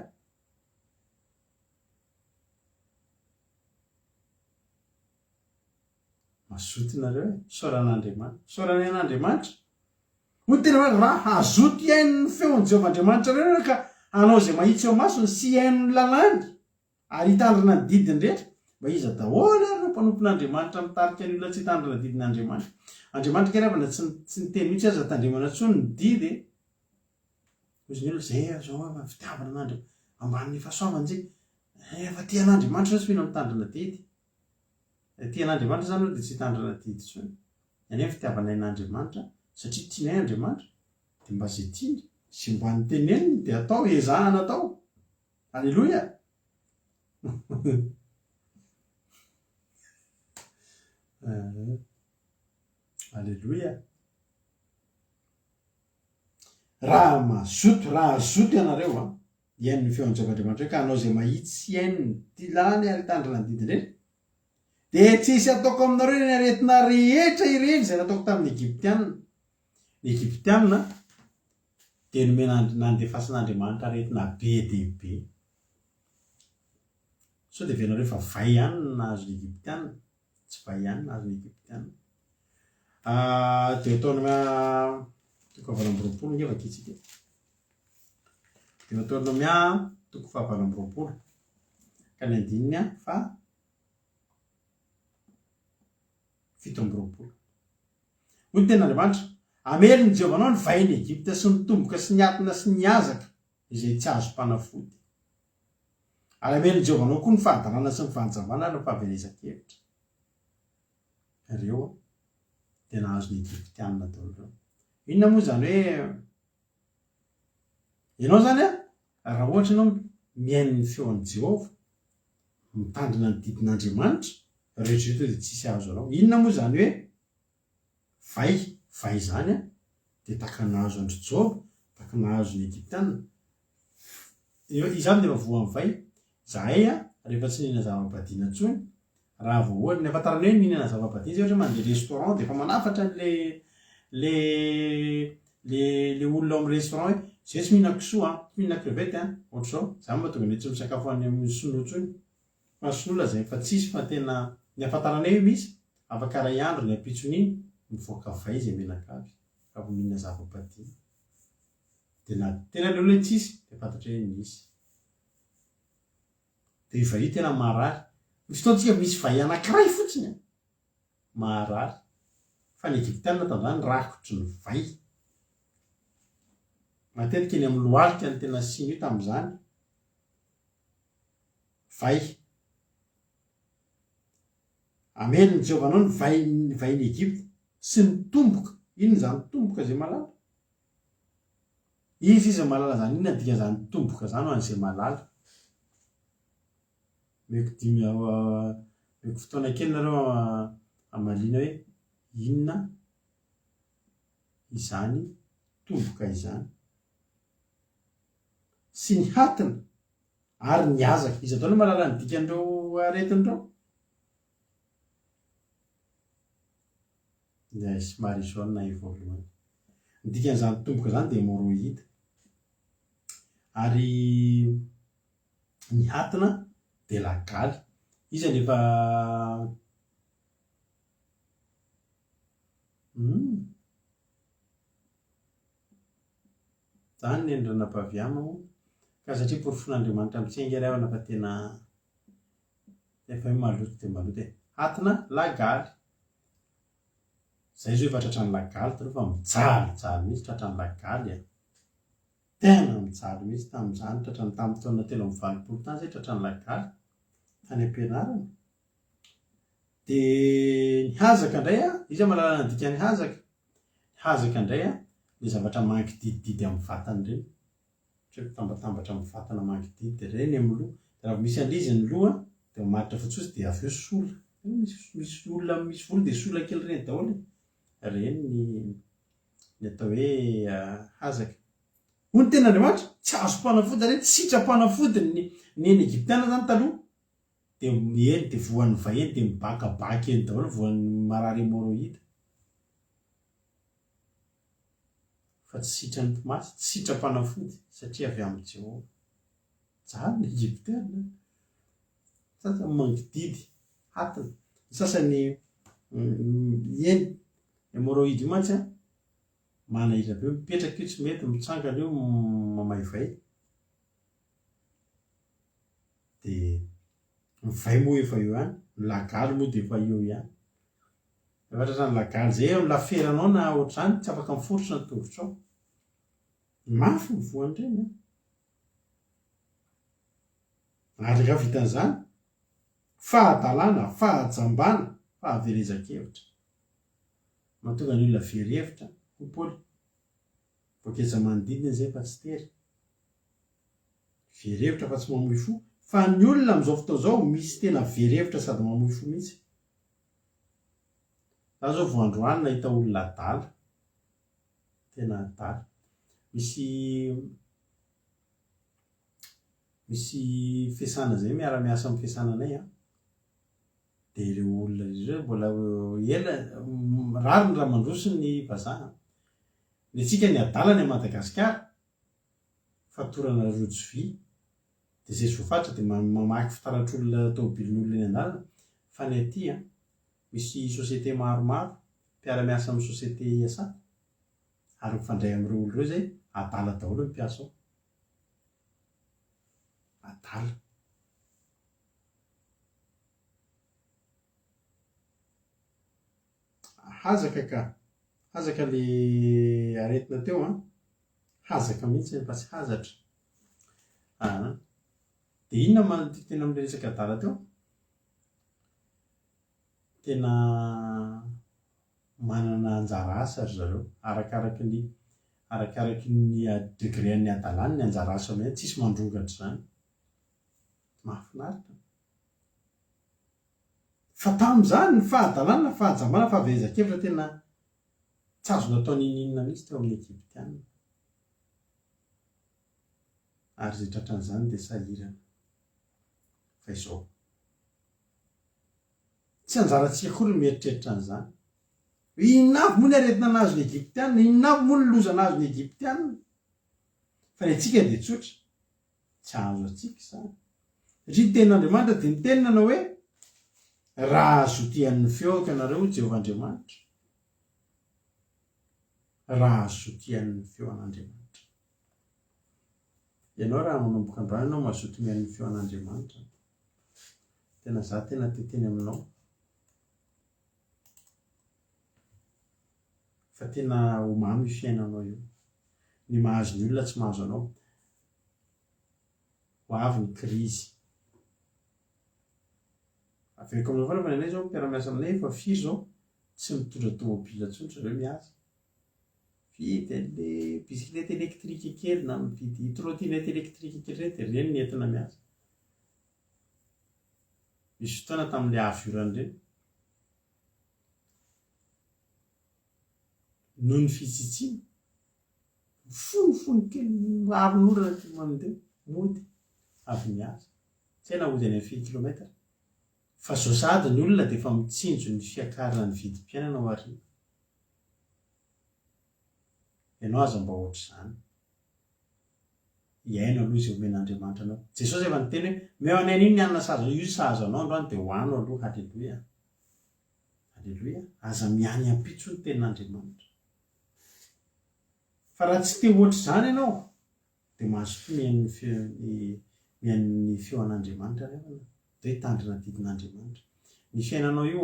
Mazoto nareo soran'Andriamanitra. Sorany an'Andriamanitra. Hoy tena hoe raha azoto iain'ny feon'ny Jehovandriamanitra reo ka anao zay mahitsy eo masony sy iain'ny lalàny ary hitandrina ny didiny rehetra mba iza daholo ary mpanompon'Andriamanitra mitarika ny olona tsy hitandrina didin'Andriamanitra. Andriamanitra kerevana tsy niteny mihitsy aza tandremana tsony ny didy ozy ny olona zay zao fitiavana an'Andriamanitra ambanin'ny fahasoavany zay efa tian'Andriamanitra tsy mino mitandrina didy. Tian'Andriamanitra zany dia tsy hitandrina didy tsony. Any fitiavana ain'Andriamanitra satria tianay Andriamanitra dia mba zay tiany sy mba nyteneniny dia atao ezahana atao. Alleluia. Alleluia. Raha mazoto ianareo iain'ny feon'ny Jehovandriamanitra ka anao zay mahitsy iain'ny tilany ary hitandrina ny didiny rehetra de tsy hisy ataoko aminareo ny aretina rehetra ireny zay nataoko tamin'ny Egyptianina. Ny Egyptianina dia nomena nandefasan'Andriamanitra aretina be dia be. So dia venareo fa vai ihany nahazo ny Egyptianina. Tsy vai ihany nahazo ny Egyptianina. Deutéronome toko 20 ngeva kitsika. Deutéronome toko 20 ka ny andininy fa 17. Hoy tena Andriamanitra, ameliny Jehovah anao ny vainy Egypta sy ny tomboka sy ny atina sy ny azaka izay tsy azo mpanafody. Ary ameliny Jehovah anao koa ny fahadarana sy ny fanjavana ary ny fahavelezan-kevitra. Ireo dia nahazo ny Egyptianina daholo. Inona moa zany hoe ianao zany raha ohatra ianao miain'ny feon'ny Jehovah mitandrina ny didin'Andriamanitra rehetrarehetra dia tsisy azo anao. Inona moa zany hoe vai zany dia taka nahazo andro Jôba, taka nahazo ny Egyptianina. Izany dia efa voa amin'ny vai. Zahay rehefa tsy nihinana zava-badiana intsony raha voalohany ny afantarana hoe mihinana zava-badiana ohatra mandeha restaurant dia efa manafatra le olona ao amin'ny restaurant hoe zay tsy mihina kisoa tsy mihina crevette ohatra zao zany mahatonga ny tsy misakafo any amin'ny sinoa intsony. Fa sinoa zay fa tsisy fa tena ny afantarana hoe misy afaka ray andro ny ampitson'iny mivoaka vai zay menaka avy fa mihina zava-badiana. Dia tena le olona tsisy dia fantatra hoe misy. Dia vai tena maharary. Misy fotoantsika misy vai anankiray fotsiny maharary. Fa ny Egyptianina tamin'izany rakotry ny vai. Matetika eny amin'ny lohalika ny tena siny io tamin'izany. Vai. Ameliny Jehovah anao ny vainy Egypta sy ny tomboka. Inona zany tomboka zay malala? Izy izay malala zany inona dika zany tomboka zany ho an'izay malala. Meko fotoana kely nareo amalina hoe inona izany tomboka izany. Sy ny hatina ary ny azaka. Izy atao malala ny dikan'ireo aretin'ireo. de somary jaune évoluant ny dikan'izany tomboka zany de hémorroïde ary ny hatina de lagaly izy nefa zany ny endrina-paviamao ka satria porofon'Andriamanitra mitsengaravana fa tena efa hoe maloto de maloto e hatina lagaly zay zao efa tratrany lagaly taloha fa mijaly mihitsy tratrany lagaly a tena mijaly mihitsy tamin'izany tratrany tamin'ny taona 3 tany zay tratrany lagaly tany am-pianarana de ny hazaka indray a izy mahalala ny dika ny hazaka indray a le zavatra mangididididy amin'ny vatany reny satria tambatambatra amin'ny vatana mangididy reny amin'ny loha raha misy an'izy ny loha de maritra fotsosy de avy eo sola misy olona misy volo de sola kely reny daholo reny ny atao hoe hazaka hoy tena Andriamanitra tsy azo mpanafody reny tsy sitrapanafody ny Egyptiana zany taloha de eny de voan'ny vahiny de mibakabaky eny daholo voan'ny marary hémorroïde fa tsy sitrany mpimasy tsy sitrapanafody satria avy amin'ny Jehova zany ny Egyptiana sasany mangididy hatina sasany eny hémorroïde io mantsy a manahira be mipetraka io tsy mety mitsangana io mamaivay de mivay moa efa eo ihany ny lagaly moa de efa eo ihany efa tratrany lagaly zay eo laferanao na ohatr'izany tsy afaka miforotra ny tongotrao mafy ny voany reny ary raha vitan'izany fahadalàna fahajambana fahaverezan-kevitra mahatonga ny olona very-hevitra ho Paoly voakeza manodidina zay fa tsy tery very-hevitra fa tsy mamoy fo fa ny olona amin'izao fotoana zao misy tena very-hevitra sady mamoy fo mihitsy za zao voandroany nahita olona adala tena adala misy fiasana zay miara-miasa amin'ny fiasananay a de ireo olona ireo mbola ela rary ny raha mandroso ny vazaha ny atsika ny adalany a Madagasikara fatorana rojo vy de zay zofatra de mamaky fitaratr'olona tomobilin'olona eny andalana fa ny aty a misy société maromaro mpiara-miasa amin'ny société iasa ary mifandray amin'ireo olo ireo zay adala daholo ny mpiasa ao adala hazaka le aretina teo a hazaka mihitsy fa tsy hazatra de inona tena am'le resaka adala teo tena manana anjara asa ry zareo arakaraky ny degréan'ny adalany ny anjara asa mihitsy tsisy mandrongatra zany mahafinaritra fa tamin'izany ny fahadalàna fahajambana fahaverezan-kevitra tena tsy azona atao ninina mihitsy teo amin'ny Egyptiana ary zay tratran'izany de sahirana fa izao tsy anjarantsika koa ny mieritreritra an'izany inavy moa ny aretina nazo ny Egyptiana inavy moa ny loza nazo ny Egyptiana fa ny atsika de tsotra tsy azo atsika zany satria tenin'Andriamanitra de ny tenina hoe raha azotian'ny feoka anareo Jehovahandriamanitra raha azotian'ny feo an'Andriamanitra ianao raha manomboka androany ianao mazoto mian'ny feo an'Andriamanitra tena za tena teteny aminao fa tena omamy fiainanao io ny mahazo ny olona tsy mahazo anao ho avy ny krizy aveko aminao fa anay zao mpiara-miasa aminay efa firy zao tsy mitondra tomobila tsotra reo miasa vidy an'le bisikilety elektrika kely na mividy trottinette elektrika kely reny de reny ny entina miasa misy fotoana tamin'le aviorany reny noho ny fitsitsiana fonofony kely aron'olana ty mandeha mody avy miasa tsy hay na ody any 20 kilometra fa zao sady ny olona de efa mitsinjo ny fiakarana ny vidim-piainana ao ariana ianao aza mba ohatr' izany iaino aloha izy omen'andriamanitra anao jesosy efa nyteny hoe meo any an'iny ny anina sazo io sahazo anao androany dia hoano aloha halleloia halleloia aza miany ampitso ny tenin'andriamanitra fa raha tsy te ohatr' izany ianao dia mahazo mian'ny feoan'andriamanitra rehana dia hitandrina didin'andriamanitra ny fiainanao io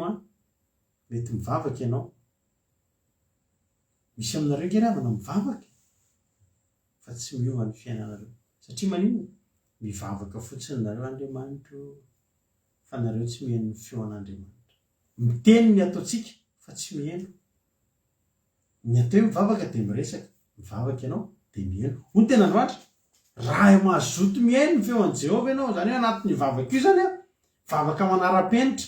mety mivavaka ianao misy aminareo ngeravana mivavaka fa tsy miova ny fiainanareo satria manino mivavaka fotsiny nareo andriamanitra fa nareo tsy mihaino ny feoan'andriamanitra miteny ny ataontsika fa tsy mihaino ny atao hoe mivavaka dia miresaka mivavaka ianao dia mihaino hoy ny tenandroatra raha mazoto mihaino ny feoan'i Jehova ianao zany hoe anatin'ny vavaka io zany vavaka manara-penitra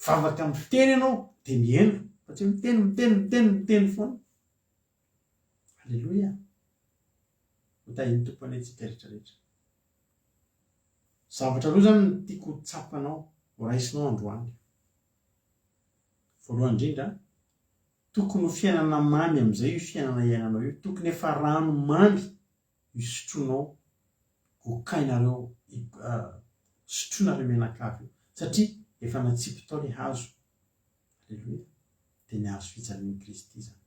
vavaka miteny ianao dia mihaino fa tsy miteny foana halleloia hotahiny tompony antsika rehetrarehetra zavatra aloha zany ny tiako tsapanao ho raisinao androany voalohany indrindra tokony ho fiainana mamy amin'izay io fiainana iainanao io tokony efa rano mamy isotronao hokainareo sotronareo menakavy io satria efa natsipo tao le hazo halleloia dia ny hazo fijalian'i Kristy zany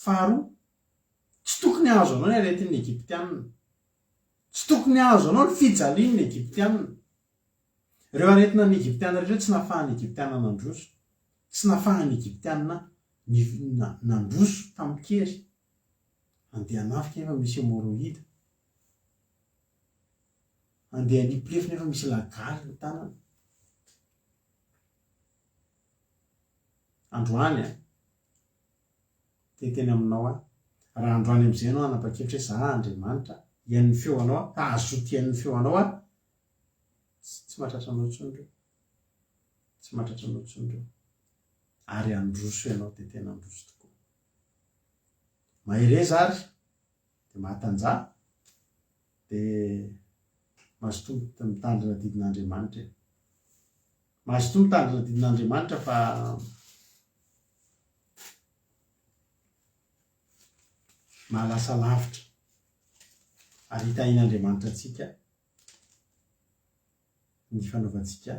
faharoa tsy tokony hazo anao ny aretin'ny Egyptianina tsy tokony hazo anao ny fijalian'ny Egyptianina ireo aretina ny Egyptianina rehetra tsy nafahan'ny Egyptianina nandroso tsy nafahan'ny Egyptianina nandroso tamin'ny kery andeha anafika nefa misy hemoroida andeha niplefy nefa misy lagary ny tanana androany teteny aminao raha androany amin'izay anao anapa-kevitra hoe za andriamanitra ihain'ny feo anao azoto ihain'ny feo anao tsy mahatratra anao tsondreo tsy mahatratra anao tsondreo ary androso ianao dia tena androso tokoa mahireza ary dia mahatanja dia mazoto mitandrina didin'andriamanitra mazoto mitandrina didin'andriamanitra fa mahalasa lavitra ary hitahin'andriamanitra atsika ny fanaovantsika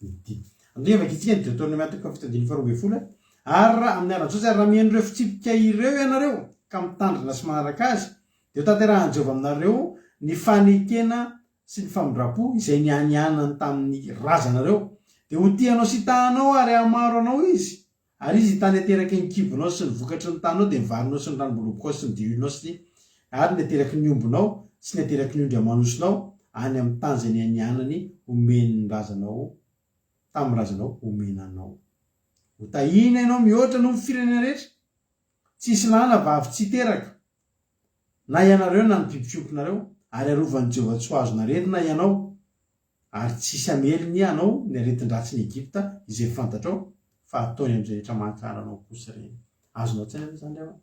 ny didi andreo vakitsika ny Deutéronome 4:12 ary raha amin'ny aran-josy ary raha mihain'ireo fitsipika ireo ianareo ka mitandrina sy manaraka azy dia ho tanterahan'i Jehova aminareo ny fanekena sy ny famindra-po izay nianianany tamin'ny razanareo dia ho tianao sy tahanao ary hamaro anao izy ary izy hitany ateraky ny kibonao sy ny vokatry ny tanao dia nivarinao sy ny ranombolobokao sy ny dioinao sy ary ny ateraky ny ombonao sy ny ateraky ny ondry amanosinao any amin'ny tany izay nianianany omeny razanao tamin'ny razanao omenanao ho tahina ianao mihoatra no ny firenena rehetra tsisy lana vavy tsy hiteraka na ianareo na ny bibifiompinareo ary arovan'i Jehova tsy ho azonaretina ianao ary tsisy ameliny ianao ny aretin-dratsy ny Egypta izay fantatrao fa ataony amin'izay rehetra mahakaranao kosa ireny azonao tsaina ve zany rehefa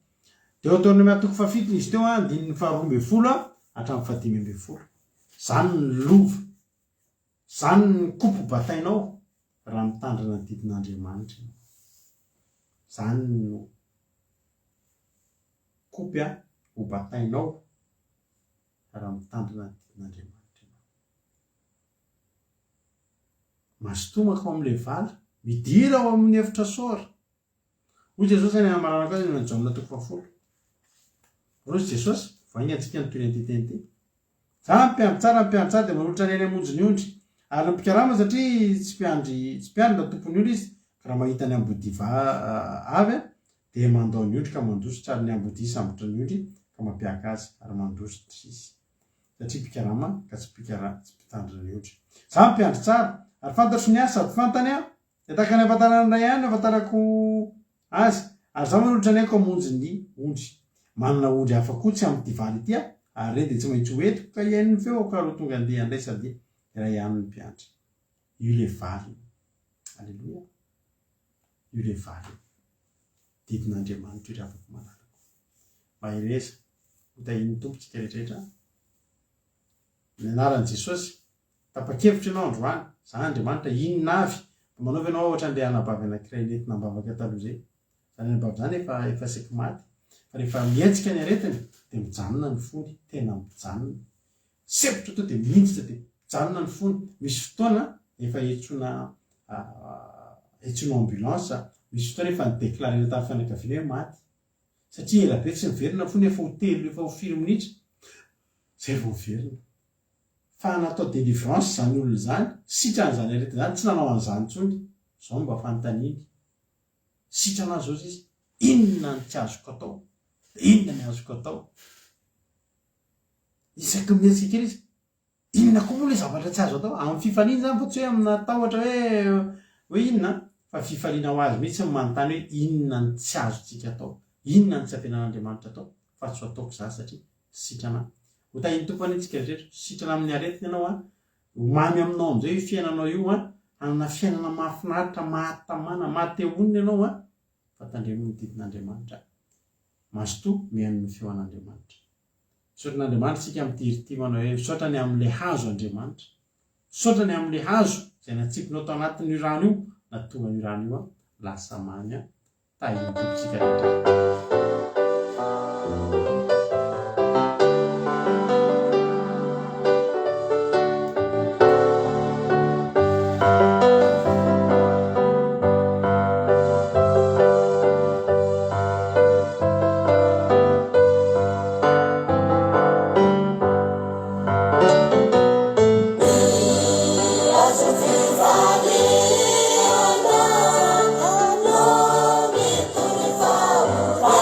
Deutéronome 7 izy teo 12 hatramin'ny 15 zany ny lova zany ny kopo batainao raha mitandrina ny didin'andriamanitra zany ny kopy ho batainao raha mitandrina ny didin'andriamanitra mastomaka ao amin'ilay vala midira ao amin'ny efitra sora hoy Jesosy any amaranako azy ny Jaona 10 rozy Jesosy vainga antsika ny toy ny titeny za mpiandry tsara dia manolotra ny any amonjy ny ondry ary ny mpikarama satria tsy mpiandry na tompony ondry izy ka raha mahita ny ambodiva avy dia mandao ny ondry ka mandositra ary ny ambodi sambotra ny ondry ka mampiaka azy ary mandositra izy satria mpikarama ka tsy mpitandrina ny ondry za mpiandry tsara ary fantatro ny asa sady fantany dia tahaka ny afantarana ray ihany afantarako azy ary za manolotra ny aiko amonjy ny ondry manana ondry hafa koa tsy amin'ny divaly ity ary re dia tsy maintsy hoetiko ka iain'ny feo ka ro tonga andeha andray sady raha ihany ny mpiandry io le valy alleloia io le valy didin'andriamanitra io re afaka manaraka mahireza hotahiny tompontsika rehetrarehetra ny anaran'i Jesosy tapa-kevitra ianao androany za andriamanitra inona avy manaova ianao ohatra andeha hanabavy anankiray nentina mbavaka taloha izay zany ny baba zany efa saky maty fa rehefa mietsika ny aretiny dia mijanona ny fony tena mijanona sepotra to dia miditra dia mijanona ny fony misy fotoana efa etsona ambulance misy fotoana efa nidéclarena tamin'ny fianakaviana hoe maty satria ela be tsy miverina fony efa ho telo efa ho 5 minitra zay vao miverina fa natao délivrance zany olona zany sitran'izany arety zany tsy nanao an'izany tsony zao mba fanontaniany sitrana zao izy inona ny tsy azoko atao inona ny azoko atao isaky mietsika kely izy inona koa moa le zavatra tsy azo atao amin'ny fifaliana zany fa tsy hoe amina tahotra hoe inona fa fifaliana ho azy mihitsy ny manontany hoe inona ny tsy azotsika atao inona ny tsy ampianan'Andriamanitra atao fa tsy ataoko za satria sitrana hotahiny tompony itsika rehetra sitrana amin'ny aretiny ianao mamy aminao amin'izay io fiainanao io anana fiainana mahafinaritra mahatamana mahatehonina ianao fa tandremo ny didin'Andriamanitra mazotoa mihaino ny feoan'Andriamanitra misaotran'Andriamanitra sika mitirity manao hoe misaotrany amin'ilay hazo Andriamanitra misaotrany amin'ilay hazo izay natsiponao tao anatin'io rano io natonga io rano io lasa mamy tahiny tompontsika rehetra
no mi tu fa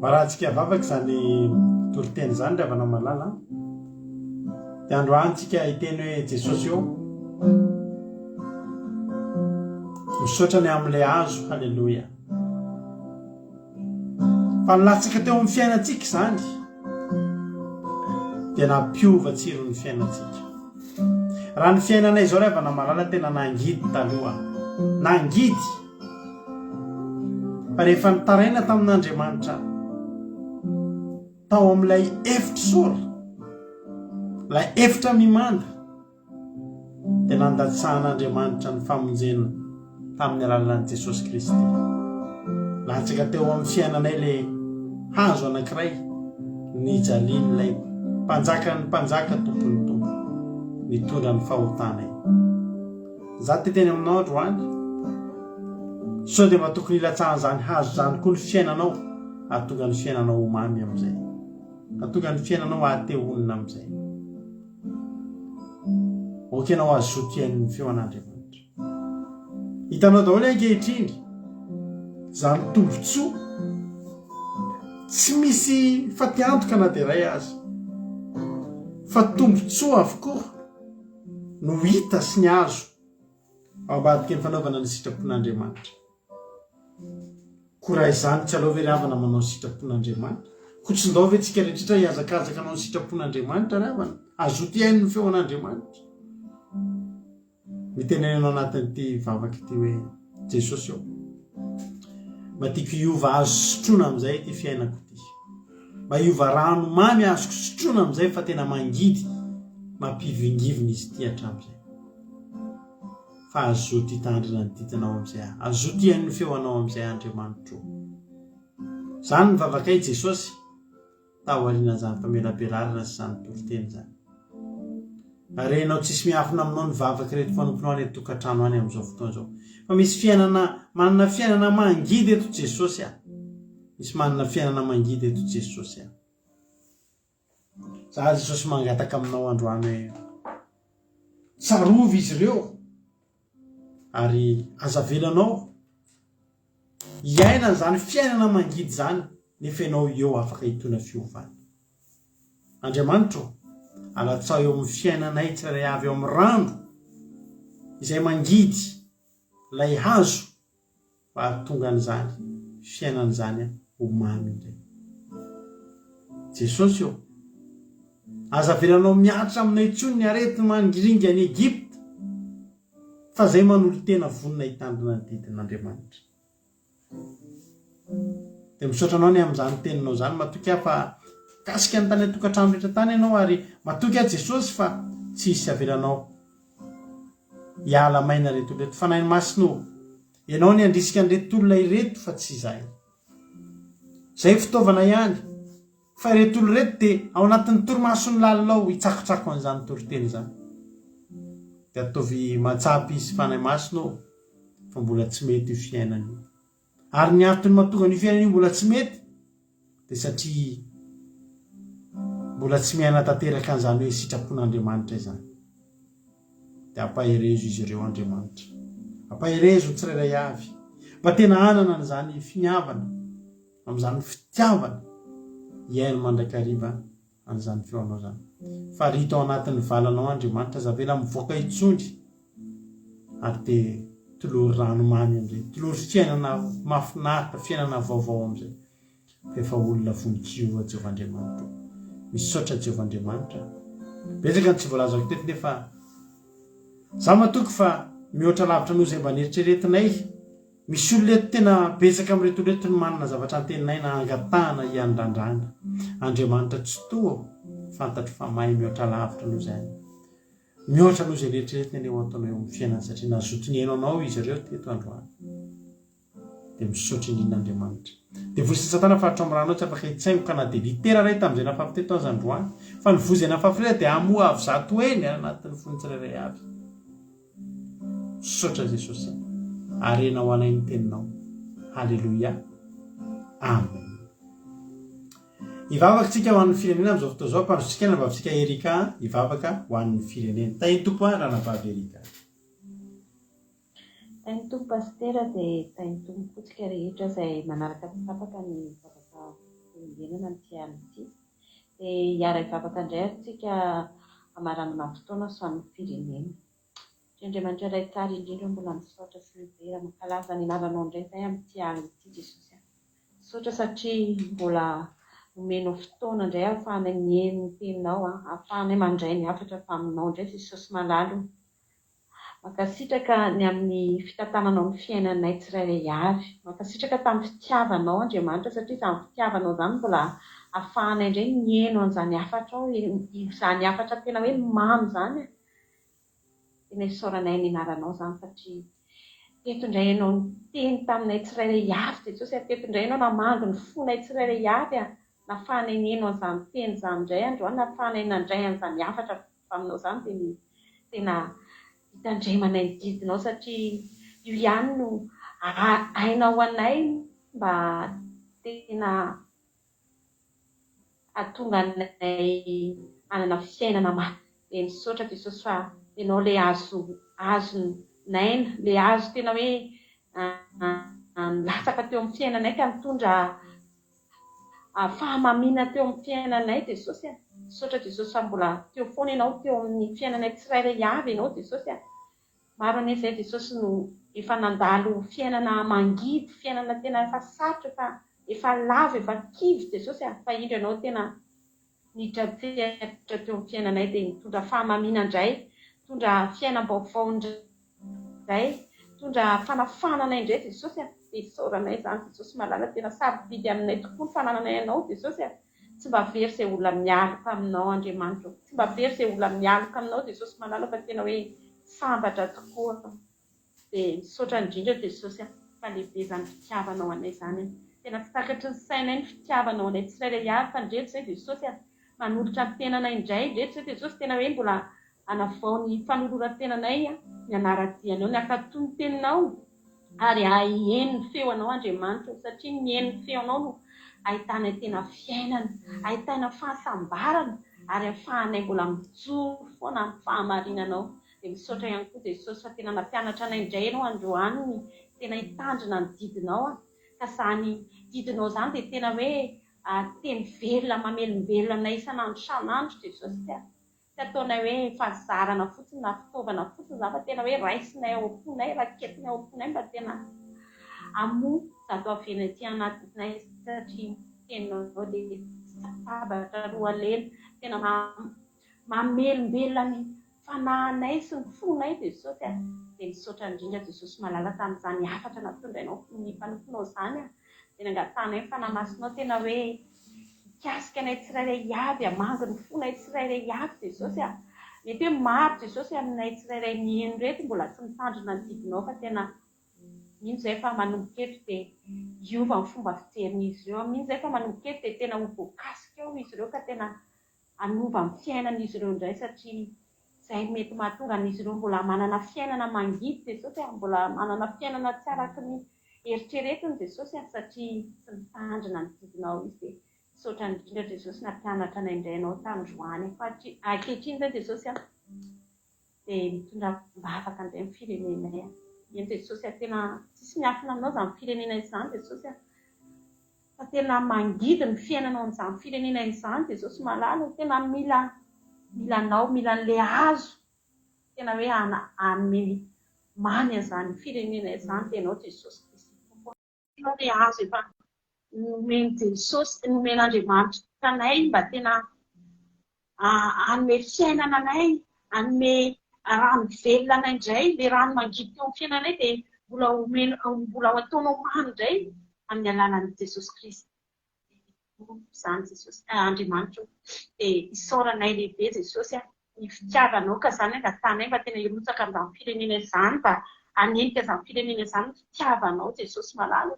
mba raha antsika vavaky zany toriteny zany ry avana malala dia androantsika hiteny hoe jesosy eo misaotrany amin'ilay azo. Halleloia. Fa nilatsaka teo amin'ny fiainantsika zany dia nampiova tsiro ny fiainantsika. Raha ny fiainanay izao ry avana malala tena nangidy taloha, nangidy fa rehefa nitaraina tamin'Andriamanitra tao amin'ilay efitra sora, ilay efitra mimanda, dia nandatsahan'Andriamanitra ny famonjena tamin'ny alalan'i Jesosy Kristy. Latsaka teo amin'ny fiainanay ilay hazo anankiray nijalian'ilay mpanjaka ny mpanjaka, tompony tompo nitondra ny fahotanay. Za teteny aminao androany sao dia mba tokony hilatsahan'izany hazo zany koa ny fiainanao, ahatonga ny fiainanao ho mamy amin'izay, ahatonga ny fiainanao ahatehonina amin'izay. Okenao azotian'ny feon'Andriamanitra. Hitanao daholo ankehitriny zany tombotsoa tsy misy fatiantoka na dia iray azy, fa tombotsoa avokoa no hita sy ny azo ao ambadika ny fanaovana ny sitrapon'Andriamanitra. Koa raha izany tsy aleo ve ry havana manao sitrapon'Andriamanitra? Kotsindao ve tsika rehetrrehetra hiazakazaka anao ny sitrapon'Andriamanitra ry havana? Azoty hainy ny feon'Andriamanitra. Mitenenanao anatin'ity vavaka ity hoe Jesosy eo mba tiako hiova azo sotroina amin'izay ty fiainako ty, mba hiova rano mamy azoko sotroina amin'izay fa tena mangidy mampivingivina izy ty hatramin'izay. Fa azoty hitandrina ny ditinao amin'izay, azoty hainy ny feonao amin'izay Andriamanitra. Zany ny vavakay Jesosy taoriana zany famelabelarana sy zany toriteny zany. Arenao tsisy miafina aminao ny vavaky reto fanomponao any tokantrano any amin'izao fotoana izao. Fa misy fiainana, manana fiainana mangidy eto Jesosy a. Misy manana fiainana mangidy eto Jesosy a. Za Jesosy mangataka aminao androany hoe tsarovy izy ireo ary azavelanao hiaina zany fiainana mangidy zany nefa ianao eo afaka hitona fiovana. Andriamanitra alatsao eo amin'ny fiainanay tsirairay avy eo amin'ny rano izay mangidy lay hazo mba hahatonga an'izany fiainan'izany ho mamy indray. Jesosy eo azavelanao miatra aminay tsony ny arety mangiringa any Egypta fa zay manolo tena vonina hitandrina ny didin'Andriamanitra. Dia misaotranao ny amin'izany teninao zany matoky aho fa kasika ny tany atokantrano rehetra tany ianao ary matoky aho Jesosy fa tsy hisy avelanao hiala maina reto reto fa nahy ny masino ianao ny andrisika an'ireto olona ireto fa tsy izay. Zay fitaovana ihany fa ireto olona reto dia ao anatin'ny torimasony lalinao hitsakotsako an'izany toriteny zany. Dia ataovy matsapy izy fa nahy masino fa mbola tsy mety io fiainana io. Ary ny antony mahatonga ny fiainana io mbola tsy mety dia satria mbola tsy miaina tanteraka an'izany hoe sitrapon'Andriamanitra izany. Dia ampaherezo izy ireo Andriamanitra, ampaherezo ny tsirairay avy mba tena hanana an'izany finiavana amin'izany fitiavana hiaino mandrakariva an'izany feonao zany. Fa rito ao anatin'ny valanao Andriamanitra zavela mivoaka itsondry ary dia tolory ranomamy amin'izay, tolory fiainana mahafinaritra, fiainana vaovao amin'izay. Fa efa olona vonin-kiova Jehovah Andriamanitra. Misaotra Jehovah Andriamanitra. Betsaka ny tsy voalazako teto nefa za matoky fa mihoatra lavitra noho izay mba nieritreretinay. Misy olona eto tena betsaka amin'ireto reto ny manana zavatra anteninay na angatahana hiandrandrana. Andriamanitra tsy toa fantatro fa mahay mihoatra lavitra noho izay. Mihoatra noho izay rehetrarehetra ny eo ataonao eo amin'ny fiainana satria nazotony hainao izy ireo teto androany. Dia misaotra indrin'Andriamanitra. Dia vozy Satana faritra amin'ny ranao tsy afaka hitsaingoka na dia litera ray tamin'izay nafafiteto azy androany. Fa ny vozy nafafirera dia amoa avy zato eny anatin'ny fon'ny tsirairay avy. Misaotra Jesosy. Arena ho anay ny teninao. Halleluia. Amen. Hivavaka tsika ho an'ny firenena amin'izao fotoana izao, mpandrotsika na vavintsika Erika hivavaka ho an'ny firenena. Tany tompo raha vavy Erika.
Tany tompo pastera dia tany tompo fotsika rehetra izay manaraka tapaka ny vavaka fiangonana n'ity an'ity. Dia hiara hivavaka indray antsika amaranana fotoana sy amin'ny firenena. Andriamanitra iray tsara indrindra mbola misaotra sy mibera mankalaza ny anaranao indray izay amin'ity alina ity Jesosy. Misaotra satria mbola nomenao fotoana indray ahafahanay mihaino ny teninao, ahafahanay mandray ny hafatra aminao indray Jesosy malalo. Mankasitraka ny amin'ny fitantananao ny fiainanay tsirairay avy. Mankasitraka tamin'ny fitiavanao Andriamanitra satria tamin'ny fitiavanao izany mbola ahafahanay indray mihaino an'izany hafatra ao, izany hafatra tena hoe mamy izany. Tena isaoranay ny anaranao izany satria teto indray ianao ny teny taminay tsirairay avy Jesosy. Teto indray ianao namangy ny fonay tsirairay avy, nahafahanay mihaino an'izany teny izany indray androany, nahafahanay nandray an'izany hafatra aminao izany dia tena hitandremanay ny didinao satria io ihany no hainao anay mba tena hahatonga anay hanana fiainana maty. Dia misaotra Jesosy fa ianao ilay azonaina, ilay azo tena hoe lasaka teo amin'ny fiainanay ka mitondra fahamamiana teo amin'ny fiainanay Jesosy. Misaotra Jesosy fa mbola teo foana ianao teo amin'ny fiainanay tsirairay avy ianao Jesosy. Maro an'izay Jesosy no efa nandalo fiainana mangidy, fiainana tena efa sarotra, efa lava, efa kivy Jesosy. Fa indro ianao tena nidratsehatra teo amin'ny fiainanay dia mitondra fahamamiana indray, mitondra fiainam-baovao indray, mitondra fanafanana indray Jesosy. Dia isaoranay izany Jesosy malala, tena sarobidy aminay tokoa ny fanananay ianao Jesosy. Tsy mba very izay olona mialoka aminao Andriamanitra, tsy mba very izay olona mialoka aminao Jesosy malala fa tena hoe sambatra tokoa. Dia misaotra indrindra Jesosy fa lehibe izany fitiavanao anay izany. Tena tsy takatry ny sainay ny fitiavanao anay tsirairay avy fa ndreto izay Jesosy manolotra ny tenanay indray ndreto izay Jesosy tena hoe mbola hanavao ny fanoloran-tenanay ny anara-dianao, ny akatoy ny teninao ary haheno ny feonao Andriamanitra satria mihaino ny feonao no ahitanay tena fiainana, ahitana fahasambarana ary ahafahanay mbola mijoro foana amin'ny fahamarinanao. Dia misaotra ihany koa Jesosy fa tena nampianatra anay indray ianao androany ny tena hitandrina ny didinao, ka izany didinao izany dia tena hoe teny velona mamelombelona anay isan'andro isan'andro Jesosy. Tsy ataonay hoe fazarana fotsiny na fitaovana fotsiny izany fa tena hoe raisinay ao am-ponay, raketinay ao am-ponay mba tena hamoa zato avenay aty anatinay satria teninao dia sabatra roa lela tena mamelombelona ny fanahinay sy ny fonay Jesosy. Dia misaotra indrindra Jesosy malala tamin'izany hafatra natondrainao ny mpanomponao izany. Tena angatanay ny fanamasinao tena hoe mikasika anay tsirairay avy, hamangy ny fonay tsirairay avy Jesosy. Mety hoe maro Jesosy aminay tsirairay mihaino reto mbola tsy mitandrina ny didinao fa tena mino izay fa manomboka eto dia hiova ny fomba fijerin'izy ireo. Mino izay fa manomboka eto dia tena ho voakasika eo izy ireo ka tena hanova ny fiainan'izy ireo indray satria izay mety mahatonga an'izy ireo mbola manana fiainana mangidy Jesosy, mbola manana fiainana tsy araky ny eritreretiny Jesosy satria tsy mitandrina ny didinao izy. Dia misaotra indrindra Jesosy nampianatra anay indray ianao tandroany ankehitriny izay Jesosy dia mitondra mbavaka indray amin'ny firenenay. Eny Jesosy tena tsisy miafina aminao izany firenena izany Jesosy, fa tena mangidy ny fiainanao amin'izany firenena izany Jesosy malala. Tena milanao, mila an'ilay azo tena hoe hanome mamy an'izany firenena izany dia ianao Jesosy Kristy tokoa. Ianao ilay azo efa nomeny Jesosy, nomen'Andriamanitra tanay mba tena hanome fiainana anay, hanome rano velona anay indray, ilay rano mangidy teo amin'ny fiainanay dia mbola ho ataonao mamy indray amin'ny alalan'i Jesosy Kristy. Izany Jesosy Andriamanitra dia isaoranay lehibe Jesosy ny fitiavanao ka izany angatanay mba tena hirotsaka amin'izany firenena izany, mba hanenika izany firenena izany ny fitiavanao Jesosy malala.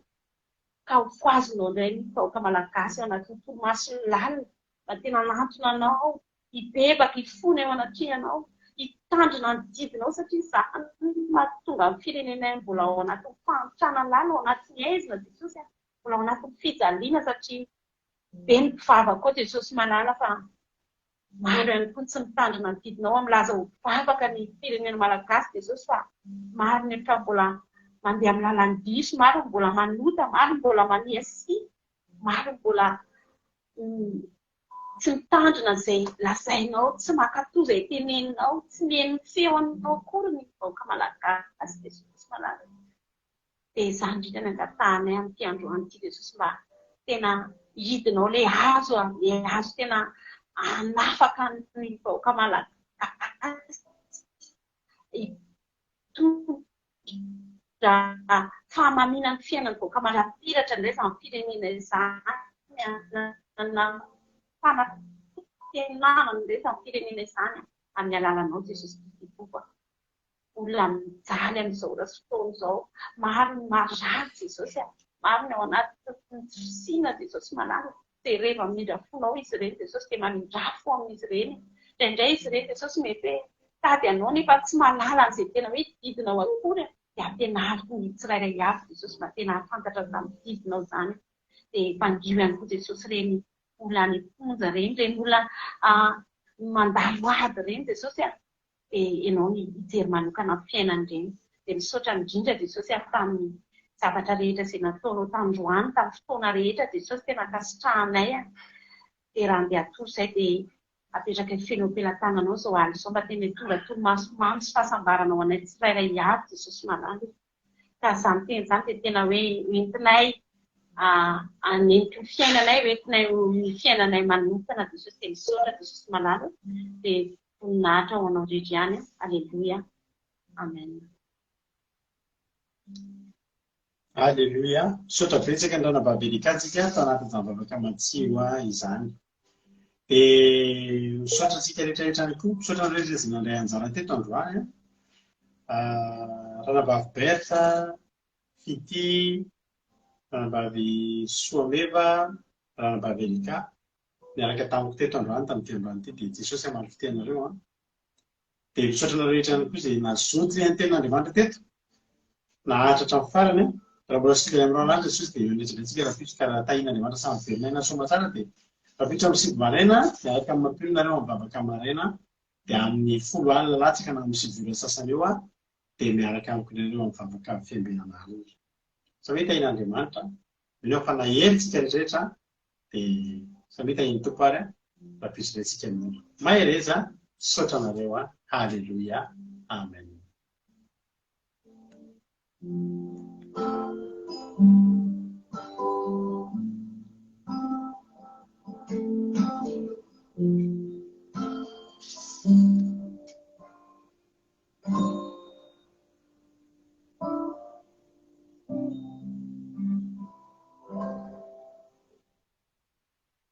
Ka ho foazonao indray ny vahoaka malagasy ao anatin'ny toromasony lalina mba tena hanantona anao, hibebaka, hifona eo anatrihanao, hitandrina ny didinao satria izany mahatonga ny firenenay mbola ao anatin'ny fahantrana lalina, ao anatin'ny aizina Jesosy, mbola ao anatin'ny fijaliana satria be ny mpivavaka koa Jesosy malala fa maro ihany koa tsy mitandrina ny didinao amin'nylaza ho vavaka ny firenena malagasy Jesosy, fa maro ny efa mbola mandeha amin'ny lalan'ny diso, maro mbola manota, maro mbola maniasi, maro mbola tsy mitandrina izay lazainao, tsy mankatoy izay teneninao, tsy mihaino feonao akory ny vahoaka malagasy Jesosy malaza. Dia izany indrindra ny angatahana amin'ity androany ity Jesosy mba tena hidinao ilay azo tena hanafaka ny vahoaka malagasy. Hitondra fahamanina ny fiainan'ny vahoaka malapiratra indray izany firenena izany fanantenana indray izany firenena izany amin'ny alalanao Jesosy Kristy. Olona mijaly amin'izao fotoana izao, maro ny marary Jesosy, maro ny ao anatin'ny fisiana Jesosy malaza, dia rehefa mindra fonao izy ireny Jesosy dia mamindrafo amin'izy ireny. Indraindray izy ireny Jesosy mety hoe tady anao nefa tsy mahalala an'izay tena hoe didinao akory, dia ampianariko ny tsirairay avy Jesosy mba tena hafantatra izany didinao izany. Dia mpandio ihany koa Jesosy ireny olona any ponja ireny olona mandalo ady ireny Jesosy dia ianao ny hijery manokana amin'ny fiainany ireny. Dia misaotra indrindra Jesosy tamin'ny zavatra rehetra izay nataonao tandroany, tamin'ny fotoana rehetra Jesosy tena kasitrahanay. Dia raha andeha hatory izay dia apetraka ny feno am-pelantananao izao aly izao mba tena hitonga toromaso sy fahasambarana ao anay tsirairay avy Jesosy malaza. Ka izany teny izany dia tena hoe entinay hanenty ny fiainanay, entinay ny fiainanay manokana Jesosy. Dia misaotra Jesosy malaza dia voninahitra ho anao rehetra ihany. Aleluia. Amen.
Aleluia. Misaotra betsaka ny ranam-babelikajika tao anatin'izany vavaka matsiro izany. Dia misaotra antsika rehetrarehetra ihany koa, misaotra ny rehetra izay nandray anjara teto androany. Ranambavy Berta, Fity, ranambavy Soameva, ranambavy Elika, miaraka tamiko teto androany tamin'ity androany ity, dia Jesosy hamary fitenareo. Dia misaotra ny rehetra ihany koa izay nazoto ny tenin'Andriamanitra teto, nahatratra amin'ny farany. Raha mbola sika amin'ny ranandro Jesosy dia ionetrantsika raha fitsika raha tahin'Andriamanitra samy velonay soma tsara dia raha fitsika amin'ny sivy maraina dia araka amin'ny mampirinareo amin'ny babaka maraina dia amin'ny 10 alina latsaka na amin'ny 7 sasany eo dia miaraka amiko ireo amin'ny babaka fiambenana alina. Samy hoe tahin'Andriamanitra mino fa naheritsika rehetrarehetra dia samy hoe tahin'ny tompo ary raha fitsika amin'ny mahereza misaotra anareo. Haleluia. Amen.